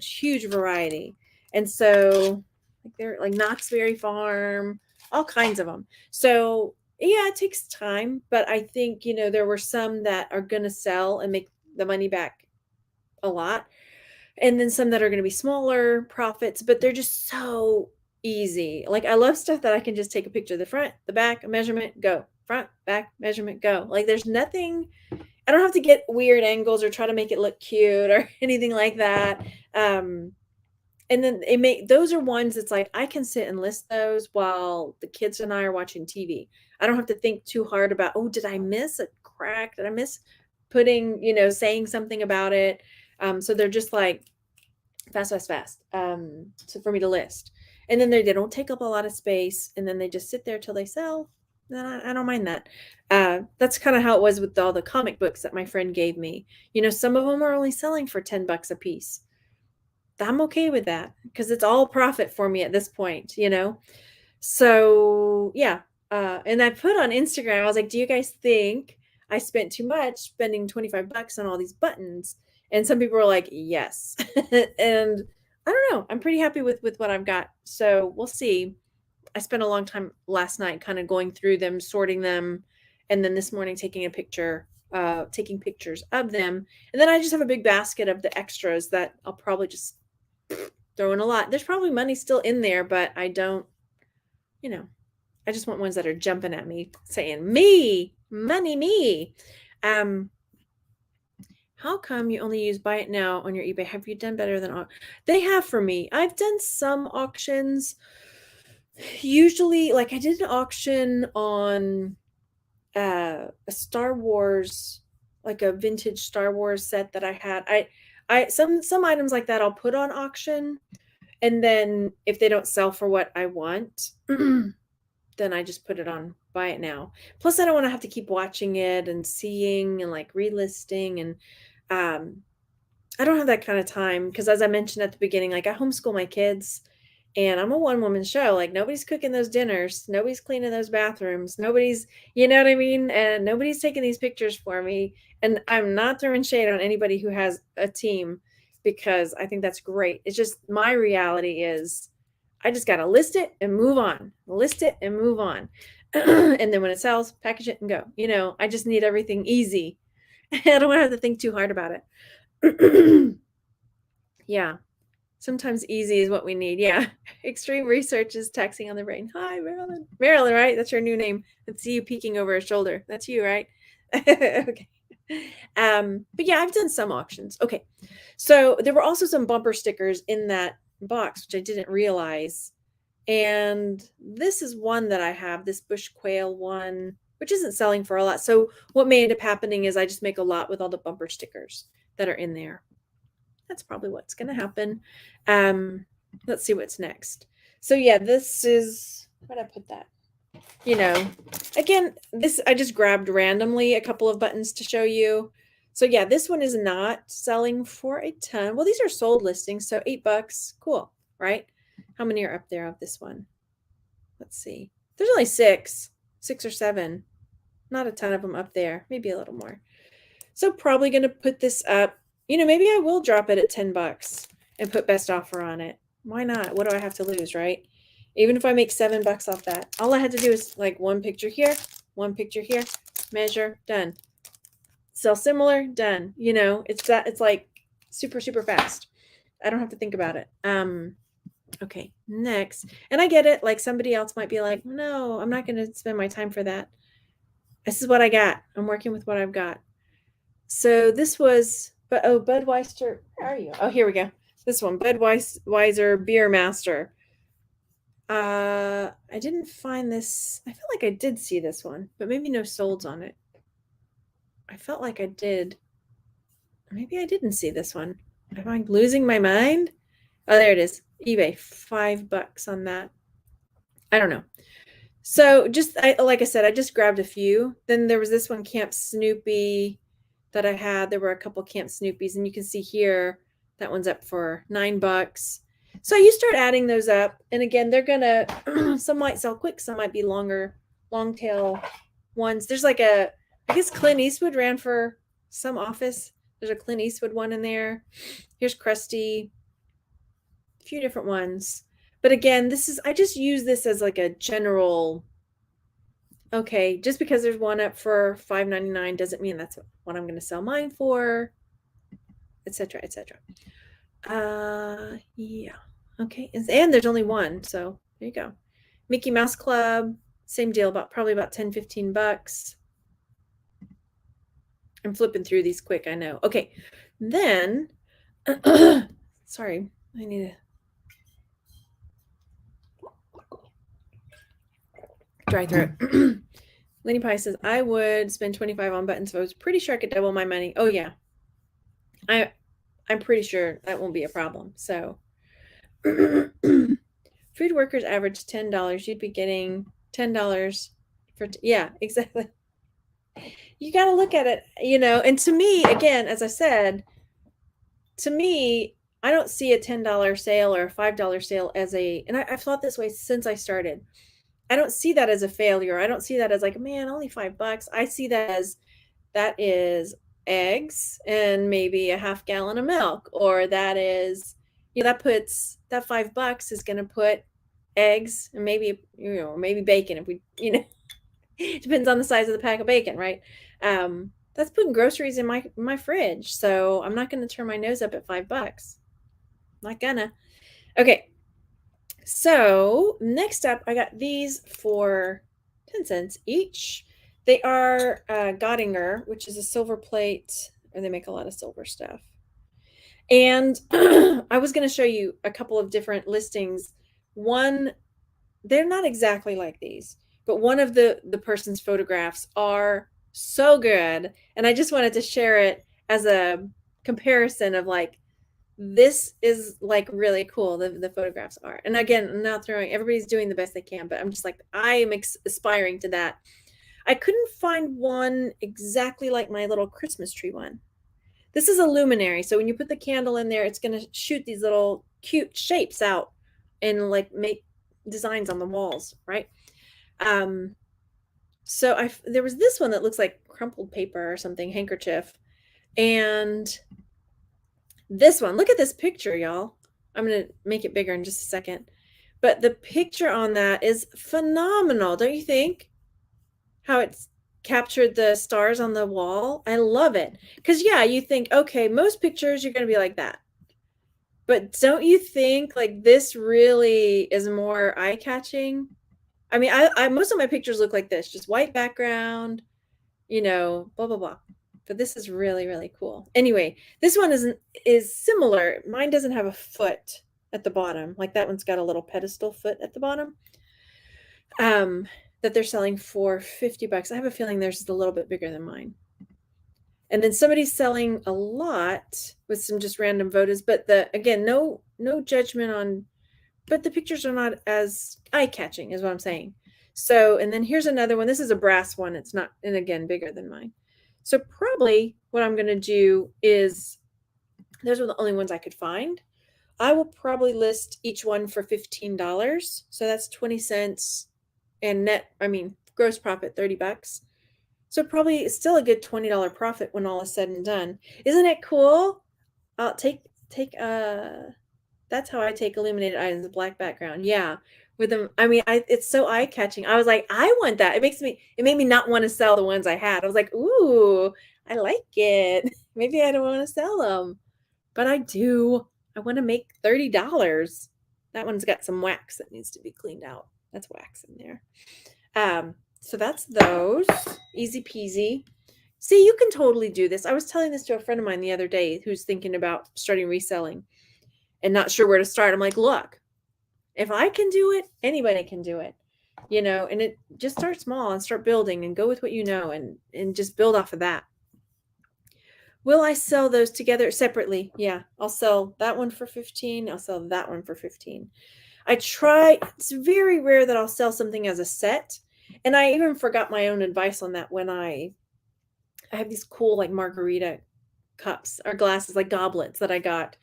huge variety. And so like they're like Knott's Berry Farm, all kinds of them. So yeah, it takes time, but I think, there were some that are going to sell and make the money back a lot. And then some that are going to be smaller profits, but they're just so easy. Like I love stuff that I can just take a picture of the front, the back, a measurement, go. Front, back, measurement, go. Like there's nothing, I don't have to get weird angles or try to make it look cute or anything like that. And then those are ones that's like I can sit and list those while the kids and I are watching TV. I don't have to think too hard about, oh, did I miss a crack? Did I miss putting, saying something about it? So they're just like fast. So for me to list. And then they don't take up a lot of space, and then they just sit there till they sell. Then I don't mind that. That's kind of how it was with all the comic books that my friend gave me. Some of them are only selling for 10 bucks a piece. I'm okay with that because it's all profit for me at this point, So yeah. And I put on Instagram, I was like, do you guys think I spent too much spending 25 bucks on all these buttons? And some people were like, yes. And I don't know. I'm pretty happy with what I've got. So we'll see. I spent a long time last night kind of going through them, sorting them, and then this morning taking a picture taking pictures of them. And then I just have a big basket of the extras that I'll probably just throw in a lot. There's probably money still in there, but I don't, I just want ones that are jumping at me saying, me, money, me. Um, how come you only use buy it now on your eBay? Have you done better than they have for me? I've done some auctions. Usually, like I did an auction on a Star Wars, like a vintage Star Wars set that I had. Some items like that I'll put on auction, and then if they don't sell for what I want, then I just put it on buy it now. Plus, I don't want to have to keep watching it and seeing and like relisting, and I don't have that kind of time because, as I mentioned at the beginning, like I homeschool my kids. And I'm a one-woman show. Like nobody's cooking those dinners, nobody's cleaning those bathrooms, nobody's, you know what I mean? And nobody's taking these pictures for me. And I'm not throwing shade on anybody who has a team because I think that's great. It's just my reality is I just got to list it and move on. List it and move on. And then when it sells, package it and go. I just need everything easy. I don't want to have to think too hard about it. Yeah. Sometimes easy is what we need. Yeah. Extreme research is taxing on the brain. Hi, Marilyn. Marilyn, right? That's your new name. Let's see you peeking over her shoulder. That's you, right? Okay. But yeah, I've done some auctions. Okay. So there were also some bumper stickers in that box, which I didn't realize. And this is one that I have, this bush quail one, which isn't selling for a lot. So what may end up happening is I just make a lot with all the bumper stickers that are in there. That's probably what's going to happen. Let's see what's next. So yeah, this is, where'd I put that? Again, this I just grabbed randomly a couple of buttons to show you. So yeah, this one is not selling for a ton. Well, these are sold listings, so $8. Cool, right? How many are up there of this one? Let's see. There's only six or seven. Not a ton of them up there, maybe a little more. So probably going to put this up. Maybe I will drop it at $10 and put best offer on it. Why not? What do I have to lose, right? Even if I make $7 off that, all I had to do is like one picture here, measure, done. Sell similar, done. It's like super, super fast. I don't have to think about it. Okay, next. And I get it. Like somebody else might be like, no, I'm not going to spend my time for that. This is what I got. I'm working with what I've got. So this was, Budweiser, where are you? Oh, here we go. This one, Budweiser Beer Master. I didn't find this. I felt like I did see this one, but maybe no solds on it. I felt like I did. Maybe I didn't see this one. Am I losing my mind? Oh, there it is. eBay, $5 on that. I don't know. So like I said, I just grabbed a few. Then there was this one, Camp Snoopy, that I had. There were a couple Camp Snoopies, and you can see here that one's up for $9. So you start adding those up, and again, they're gonna some might sell quick, some might be longer, long tail ones. There's like I guess Clint Eastwood ran for some office. There's a Clint Eastwood one in there. Here's Krusty, a few different ones. But again, I just use this as like a general. Okay, just because there's one up for $5.99 doesn't mean that's what I'm going to sell mine for, etc., etc. Yeah. Okay, and there's only one, so there you go. Mickey Mouse Club, same deal, probably about $10-15. I'm flipping through these quick, I know. Okay, then, sorry, I need to dry throat. Lenny Pie says, I would spend $25 on buttons if I was pretty sure I could double my money. Oh, yeah. I'm pretty sure that won't be a problem. So, food workers average $10. You'd be getting $10 for, yeah, exactly. You got to look at it, and to me, again, as I said, to me, I don't see a $10 sale or a $5 sale as and I've thought this way since I started. I don't see that as a failure. I don't see that as like, man, only $5. I see that is eggs and maybe a half gallon of milk, or that is, that $5 is going to put eggs and maybe, maybe bacon if we, it depends on the size of the pack of bacon, right? That's putting groceries in my fridge. So I'm not going to turn my nose up at $5. Not gonna. Okay. So next up, I got these for 10 cents each. They are Gottinger, which is a silver plate, or they make a lot of silver stuff. And I was going to show you a couple of different listings. One, they're not exactly like these, but one of the person's photographs are so good. And I just wanted to share it as a comparison of like, this is like really cool. The photographs are. And again, I'm not throwing, everybody's doing the best they can, but I'm just like, I am aspiring to that. I couldn't find one exactly like my little Christmas tree one. This is a luminary. So when you put the candle in there, it's going to shoot these little cute shapes out and like make designs on the walls, right? So there was this one that looks like crumpled paper or something, handkerchief. And this one, look at this picture, y'all. I'm going to make it bigger in just a second. But the picture on that is phenomenal, don't you think? How it's captured the stars on the wall. I love it. Because, yeah, you think, okay, most pictures you're going to be like that. But don't you think like this really is more eye-catching? I mean, I most of my pictures look like this, just white background, blah, blah, blah. But this is really, really cool. Anyway, this one is similar. Mine doesn't have a foot at the bottom. Like that one's got a little pedestal foot at the bottom. That they're selling for $50. I have a feeling theirs is a little bit bigger than mine. And then somebody's selling a lot with some just random photos, but again, no judgment on, but the pictures are not as eye-catching is what I'm saying. So, and then here's another one. This is a brass one. It's not, and again, bigger than mine. So probably what I'm going to do is, those are the only ones I could find. I will probably list each one for $15. So that's 20 cents and gross profit, $30. So probably still a good $20 profit when all is said and done. Isn't it cool? I'll take that's how I take illuminated items, black background. Yeah. With them, it's so eye-catching. I was like, I want that. It made me not want to sell the ones I had. I was like, ooh, I like it. Maybe I don't want to sell them, but I do. I want to make $30. That one's got some wax that needs to be cleaned out. That's wax in there. So that's those. Easy peasy. See, you can totally do this. I was telling this to a friend of mine the other day who's thinking about starting reselling and not sure where to start. I'm like, look, if I can do it, anybody can do it. And it just start small and start building and go with what you know and just build off of that. Will I sell those together separately? Yeah, I'll sell that one for 15. I'll sell that one for 15. It's very rare that I'll sell something as a set. And I even forgot my own advice on that when I have these cool like margarita cups or glasses, like goblets that I got.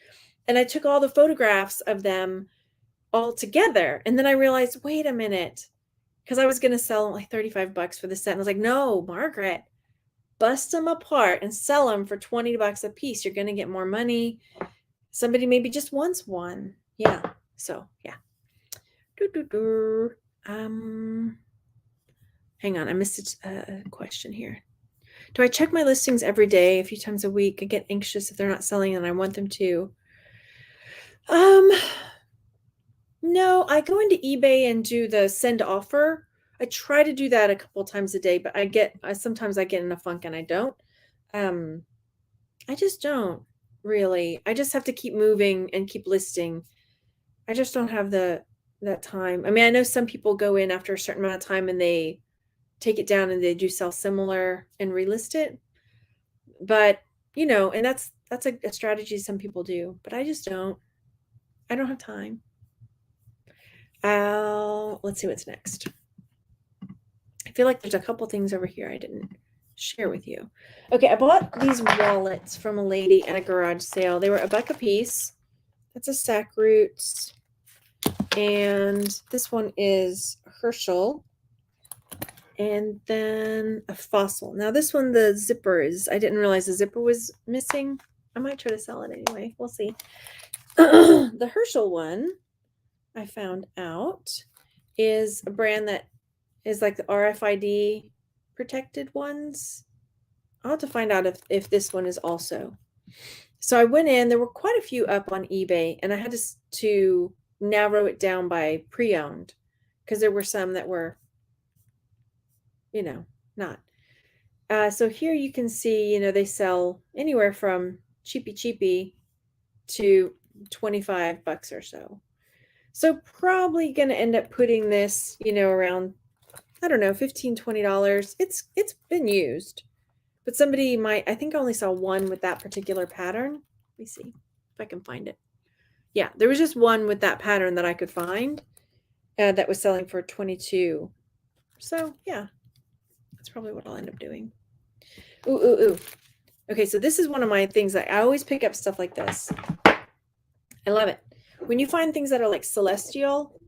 And I took all the photographs of them all together. And then I realized, wait a minute, because I was going to sell them like $35 for the set. And I was like, no, Margaret, bust them apart and sell them for $20 a piece. You're going to get more money. Somebody maybe just wants one. Yeah. So, yeah. Hang on. I missed a question here. Do I check my listings every day, a few times a week? I get anxious if they're not selling and I want them to. No, I go into eBay and do the send offer. I try to do that a couple times a day, but sometimes I get in a funk and I don't. I just don't really. I just have to keep moving and keep listing. I just don't have that time. I mean, I know some people go in after a certain amount of time and they take it down and they do sell similar and relist it. But, and that's a strategy some people do, but I just don't. I don't have time. Let's see what's next. I feel like there's a couple things over here I didn't share with you. Okay, I bought these wallets from a lady at a garage sale. They were $1 a piece. That's a sack roots. And this one is Herschel. And then a fossil. Now this one, the zipper I didn't realize the zipper was missing. I might try to sell it anyway. We'll see. The Herschel one, I found out, is a brand that is like the RFID protected ones. I'll have to find out if this one is also. So I went in, there were quite a few up on eBay, and I had to narrow it down by pre-owned because there were some that were, not. So here you can see, they sell anywhere from cheapy to $25 or so. So probably going to end up putting this, around, I don't know, $15, $20. It's been used. But somebody might, I think I only saw one with that particular pattern. Let me see if I can find it. Yeah, there was just one with that pattern that I could find that was selling for 22. So yeah, that's probably what I'll end up doing. Ooh. Okay, so this is one of my things that I always pick up stuff like this. I love it. When you find things that are like celestial,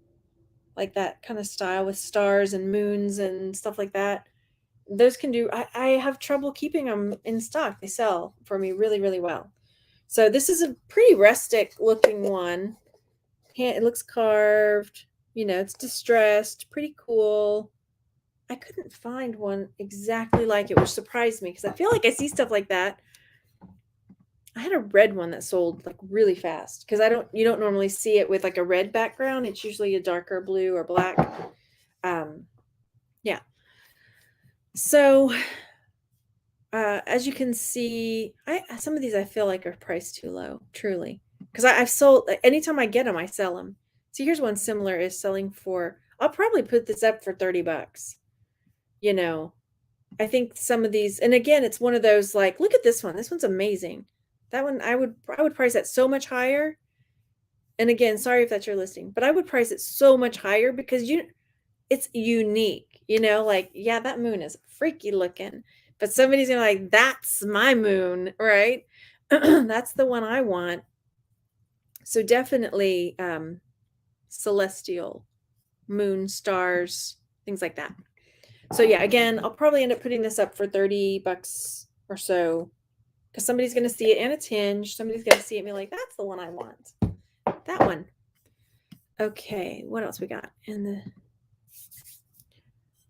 like that kind of style with stars and moons and stuff like that, those can do, I have trouble keeping them in stock. They sell for me really, really well. So this is a pretty rustic looking one. It looks carved, it's distressed, pretty cool. I couldn't find one exactly like it, which surprised me because I feel like I see stuff like that. I had a red one that sold like really fast because you don't normally see it with like a red background. It's usually a darker blue or black. Yeah. So as you can see, some of these I feel like are priced too low, truly, because I've sold, anytime I get them, I sell them. See, here's one similar is selling for, I'll probably put this up for $30. I think some of these, and again, it's one of those like, look at this one. This one's amazing. That one I would price that so much higher. And again, sorry if that's your listing, but I would price it so much higher because it's unique, like, yeah, that moon is freaky looking, but somebody's gonna like, that's my moon, right? That's the one I want. So definitely celestial moon, stars, things like that. So yeah, again, I'll probably end up putting this up for $30 or so because somebody's going to see it and it's hinged. Somebody's going to see it and be like, that's the one I want. That one. Okay, what else we got? In the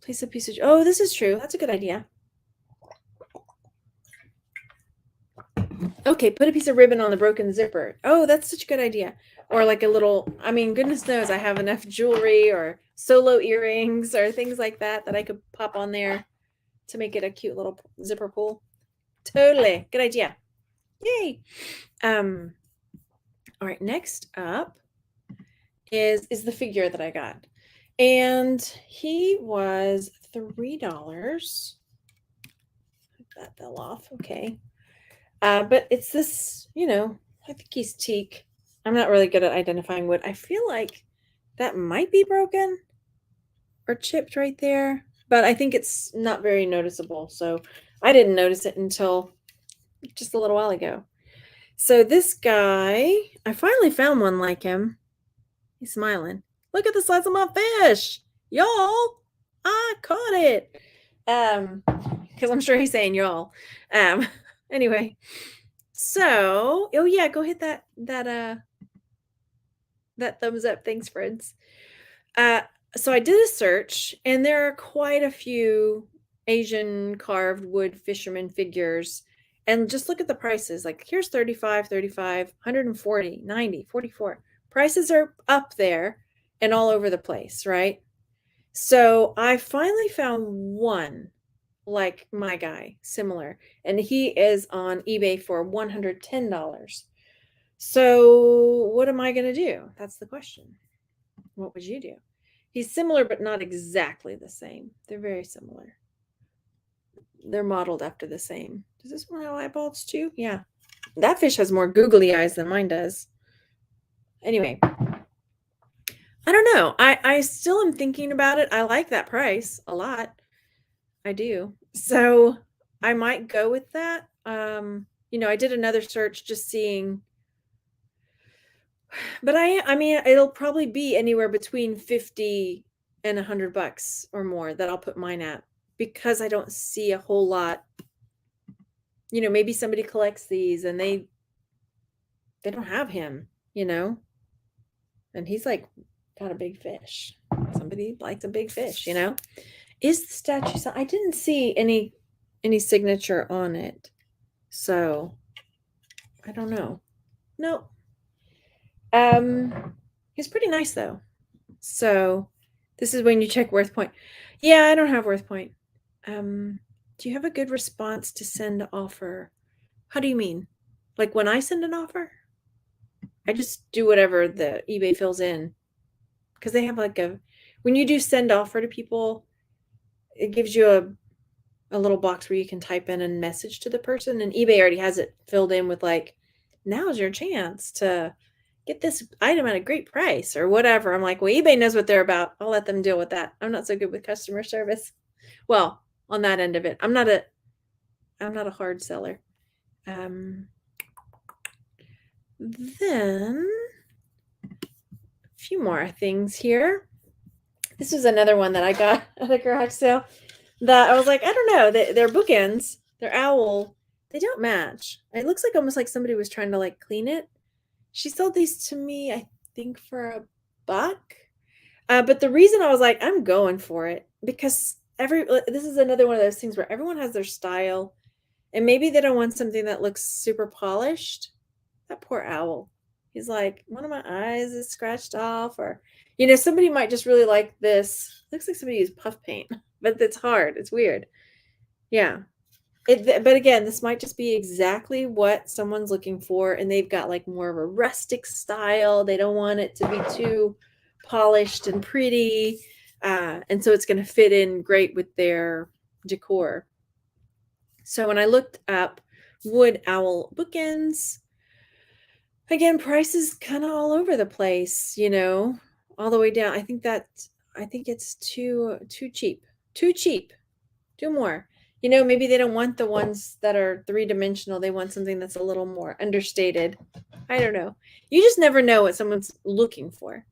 place a piece of, oh, this is true. That's a good idea. Okay, put a piece of ribbon on the broken zipper. Oh, that's such a good idea. Or like a little, I mean, goodness knows I have enough jewelry or solo earrings or things like that I could pop on there to make it a cute little zipper pull. Totally. Good idea. Yay. All right, next up is the figure that I got. And he was $3. That fell off. Okay. But it's this, I think he's teak. I'm not really good at identifying wood. I feel like that might be broken or chipped right there, but I think it's not very noticeable. So I didn't notice it until just a little while ago. So this guy, I finally found one like him. He's smiling. Look at the size of my fish. Y'all, I caught it. Because I'm sure he's saying y'all. Anyway. So, oh yeah, go hit that thumbs up. Thanks, friends. So I did a search, and there are quite a few Asian carved wood fisherman figures. And just look at the prices. Like here's 35, 140, 90, 44. Prices are up there and all over the place, right? So I finally found one like my guy, similar, and he is on eBay for $110. So what am I going to do? That's the question. What would you do? He's similar, but not exactly the same. They're very similar. They're modeled after the same. Does this one have eyeballs too? Yeah. That fish has more googly eyes than mine does. Anyway, I don't know. I still am thinking about it. I like that price a lot. I do. So I might go with that. I did another search just seeing, but I mean, it'll probably be anywhere between 50 and $100 or more that I'll put mine at because I don't see a whole lot. Maybe somebody collects these and they don't have him, and he's like got a big fish. Somebody likes a big fish, Is the statue, I didn't see any any signature on it. So I don't know. No. He's pretty nice though. So this is when you check worth point. Yeah, I don't have worth point. Do you have a good response to send offer? How do you mean? Like when I send an offer? I just do whatever the eBay fills in. Because they have like when you do send offer to people, it gives you a little box where you can type in a message to the person, and eBay already has it filled in with like, now's your chance to get this item at a great price or whatever. I'm like, well, eBay knows what they're about. I'll let them deal with that. I'm not so good with customer service. Well, on that end of it, I'm not a hard seller. Then a few more things here. This was another one that I got at a garage sale that I was like, I don't know, they're bookends, they're owl, they don't match. It looks like almost like somebody was trying to like clean it. She sold these to me, I think for $1. But the reason I was like, I'm going for it because this is another one of those things where everyone has their style, and maybe they don't want something that looks super polished. That poor owl. He's like, one of my eyes is scratched off, or somebody might just really like this. Looks like somebody used puff paint, but it's hard. It's weird. Yeah. But again, this might just be exactly what someone's looking for, and they've got like more of a rustic style. They don't want it to be too polished and pretty, and so it's going to fit in great with their decor. So when I looked up wood owl bookends, again, price is kind of all over the place, all the way down. I think it's too cheap. Too cheap. Do more. Maybe they don't want the ones that are 3-dimensional. They want something that's a little more understated. I don't know. You just never know what someone's looking for.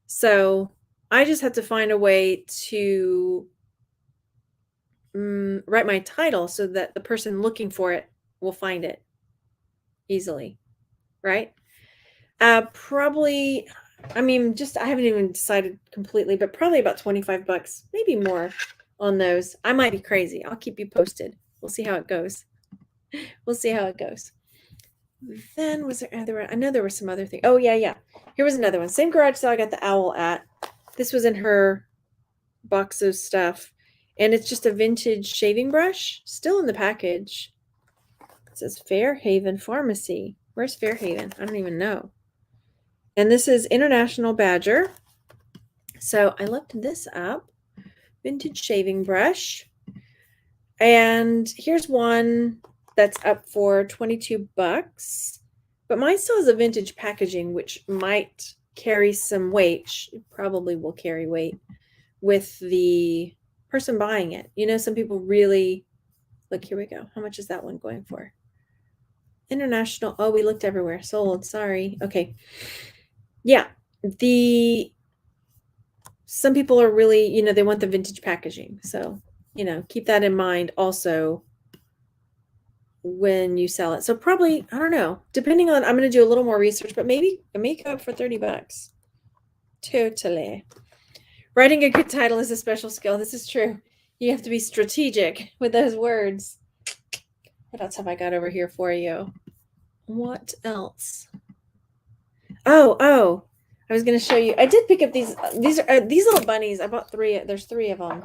So I just have to find a way to write my title so that the person looking for it will find it easily. Right? Probably, I haven't even decided completely, but probably about $25, maybe more on those. I might be crazy. I'll keep you posted. We'll see how it goes. Then I know there were some other things. Oh, yeah. Here was another one. Same garage sale I got the owl at. This was in her box of stuff. And it's just a vintage shaving brush, still in the package. It says Fairhaven Pharmacy. Where's Fairhaven? I don't even know. And this is International Badger. So I looked this up. Vintage shaving brush. And here's one that's up for $22. But mine still has a vintage packaging, which might carry some weight. It probably will carry weight with the person buying it. Some people really... Look, here we go. How much is that one going for? International... Oh, we looked everywhere. Sold. Sorry. Okay. Yeah. Some people are really, they want the vintage packaging. So, keep that in mind also when you sell it. So probably, I don't know, depending on, I'm going to do a little more research, but maybe it may go up for $30. Totally. Writing a good title is a special skill. This is true. You have to be strategic with those words. What else have I got over here for you? What else? Oh, I was going to show you. I did pick up these little bunnies. I bought 3. There's 3 of them.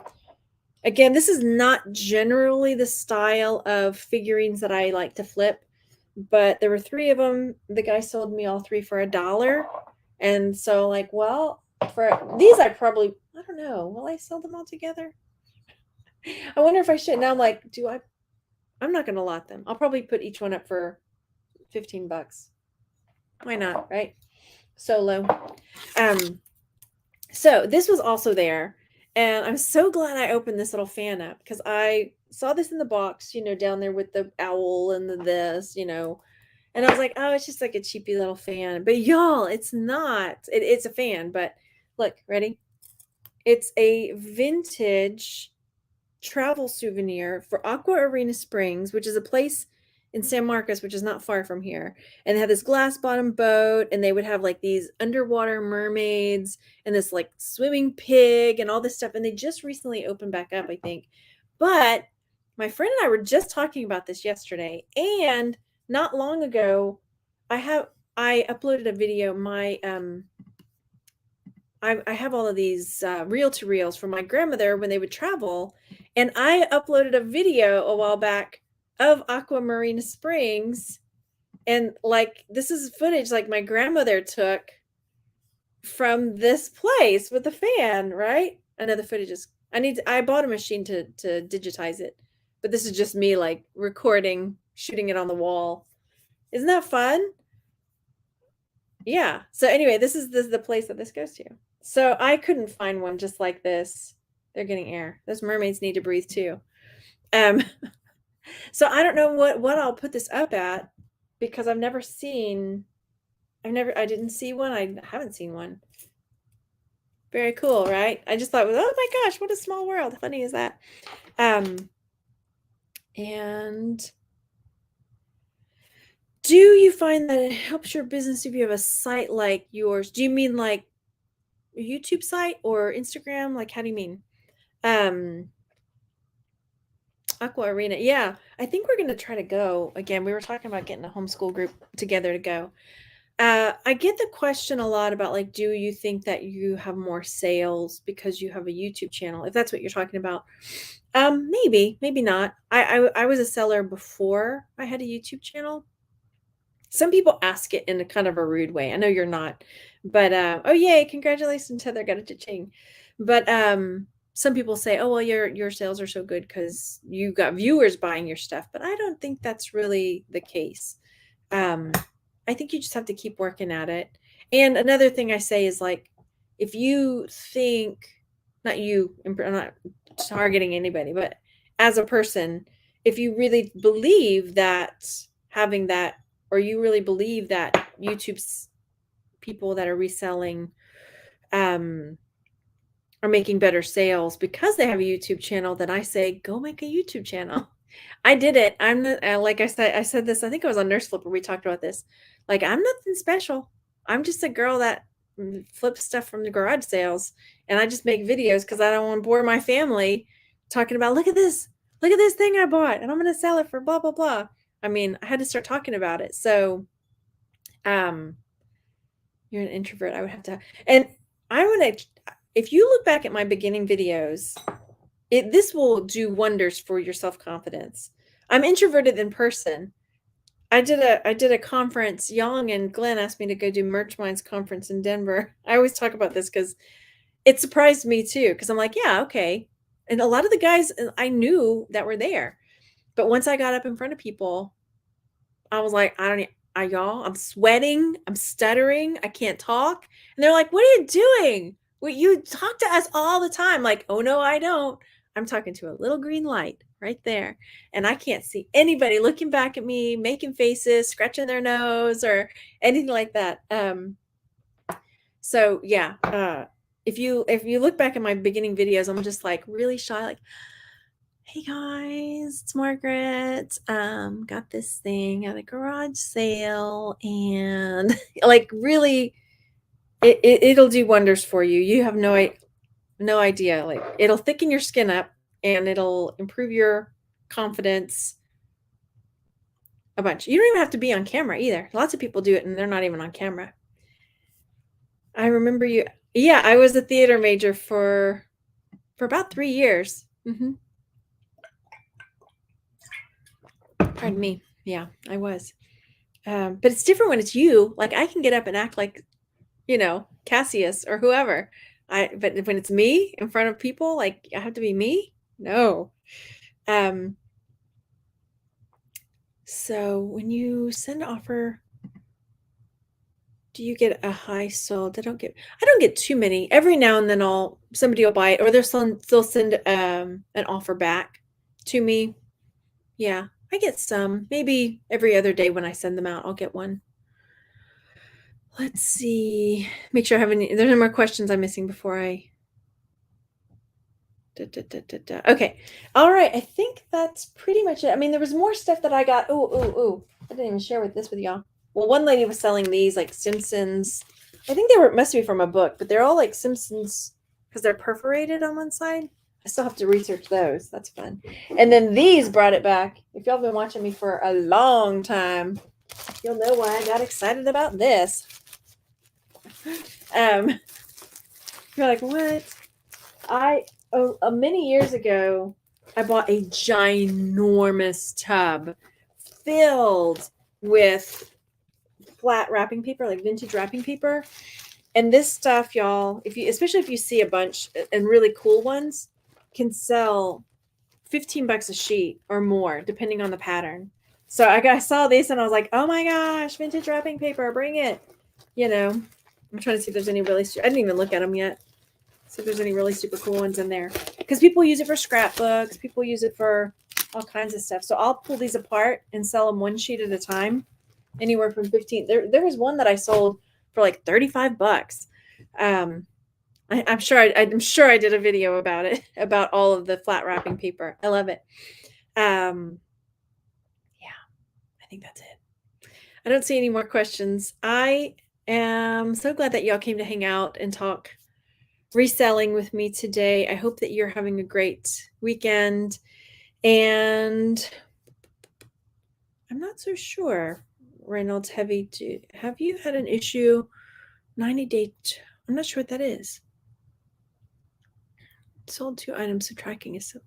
Again, this is not generally the style of figurines that I like to flip, but there were 3 of them. The guy sold me all 3 for $1. And so like, well, for these, I don't know. Will I sell them all together? I wonder if I should. Now I'm like, I'm not going to lot them. I'll probably put each one up for $15. Why not? Right? Solo. So this was also there. And I'm so glad I opened this little fan up because I saw this in the box, down there with the owl and this, and I was like, oh, it's just like a cheapy little fan. But y'all, it's not. It's a fan. But look, ready? It's a vintage travel souvenir for Aqua Arena Springs, which is a place in San Marcos, which is not far from here. And they had this glass bottom boat, and they would have like these underwater mermaids and this like swimming pig and all this stuff. And they just recently opened back up, I think. But my friend and I were just talking about this yesterday, and not long ago, I uploaded a video. I have all of these reel-to-reels from my grandmother when they would travel, and I uploaded a video a while back of Aquamarina Springs, and like this is footage like my grandmother took from this place with the fan, right? I know the footage is. I bought a machine to digitize it, but this is just me like recording, shooting it on the wall. Isn't that fun? Yeah. So anyway, this is the place that this goes to. So I couldn't find one just like this. They're getting air. Those mermaids need to breathe too. Um, so I don't know what I'll put this up at because I didn't see one. I haven't seen one. Very cool, right? I just thought, oh my gosh, what a small world. How funny is that? And do you find that it helps your business if you have a site like yours? Do you mean like a YouTube site or Instagram? Like, how do you mean? Aqua Arena. Yeah, I think we're going to try to go. Again, we were talking about getting a homeschool group together to go. I get the question a lot about like, do you think that you have more sales because you have a YouTube channel? If that's what you're talking about. Maybe, maybe not. I was a seller before I had a YouTube channel. Some people ask it in a kind of a rude way. I know you're not, but oh yay, congratulations, Heather got a cha-ching. But some people say, oh well, your sales are so good because you got viewers buying your stuff, but I don't think that's really the case. I think you just have to keep working at it. And another thing I say is like, if you think, not you, I'm not targeting anybody, but as a person, if you really believe that having that, or you really believe that YouTube's people that are reselling are making better sales because they have a YouTube channel, then I say, go make a YouTube channel. I did it. I'm not, like I said this, I think it was on Nurse Flipper. We talked about this. Like, I'm nothing special. I'm just a girl that flips stuff from the garage sales, and I just make videos because I don't want to bore my family talking about, look at this thing I bought, and I'm going to sell it for blah, blah, blah. I mean, I had to start talking about it. So, you're an introvert. I would have to, and I want to, if you look back at my beginning videos, this will do wonders for your self-confidence. I'm introverted in person. I did a conference. Young and Glenn asked me to go do Merch Minds conference in Denver. I always talk about this because it surprised me too. Because I'm like, yeah, okay. And a lot of the guys I knew that were there, but once I got up in front of people, I was like, y'all, I'm sweating, I'm stuttering, I can't talk. And they're like, what are you doing? Well, you talk to us all the time. Like, oh no, I don't. I'm talking to a little green light right there. And I can't see anybody looking back at me, making faces, scratching their nose or anything like that. So yeah, if you look back at my beginning videos, I'm just like really shy, like, hey guys, it's Margaret. Got this thing at a garage sale, and like really it'll do wonders for you. You have no idea. Like, it'll thicken your skin up and it'll improve your confidence a bunch. You don't even have to be on camera either. Lots of people do it and they're not even on camera. I remember you. Yeah, I was a theater major for about 3 years. Pardon me. Yeah, I was. But it's different when it's you. Like, I can get up and act like, Cassius or whoever. But when it's me in front of people, like, I have to be me? No. So when you send an offer, do you get a high sold? I don't get too many. Every now and then somebody will buy it, or they'll send an offer back to me. Yeah, I get some. Maybe every other day when I send them out, I'll get one. Let's see. Make sure I have there's no more questions I'm missing before I. Okay. All right. I think that's pretty much it. I mean, there was more stuff that I got. Ooh. I didn't even share this with y'all. Well, one lady was selling these like Simpsons. I think must be from a book, but they're all like Simpsons because they're perforated on one side. I still have to research those. That's fun. And then these brought it back. If y'all been watching me for a long time, you'll know why I got excited about this. Um, you're like, what? Many years ago, I bought a ginormous tub filled with flat wrapping paper, like vintage wrapping paper. And this stuff, y'all, especially if you see a bunch and really cool ones, can sell $15 a sheet or more, depending on the pattern. So I saw this and I was like, oh my gosh, vintage wrapping paper, bring it. I'm trying to see if there's any really, I didn't even look at them yet. See if there's any really super cool ones in there. Because people use it for scrapbooks. People use it for all kinds of stuff. So I'll pull these apart and sell them one sheet at a time. Anywhere from 15. There was one that I sold for like $35. I'm sure I did a video about it, about all of the flat wrapping paper. I love it. Yeah, I think that's it. I don't see any more questions. I am so glad that y'all came to hang out and talk reselling with me today. I hope that you're having a great weekend. And I'm not so sure, Reynolds Heavy, have you had an issue 90-day? I'm not sure what that is. Sold 2 items subtracting is so.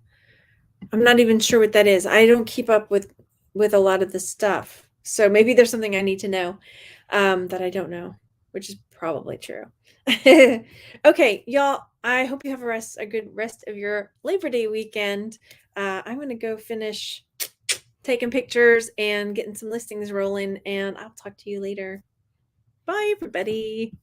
I'm not even sure what that is. I don't keep up with a lot of the stuff. So maybe there's something I need to know that I don't know, which is probably true. Okay, y'all, I hope you have a good rest of your Labor Day weekend. I'm going to go finish taking pictures and getting some listings rolling, and I'll talk to you later. Bye, everybody.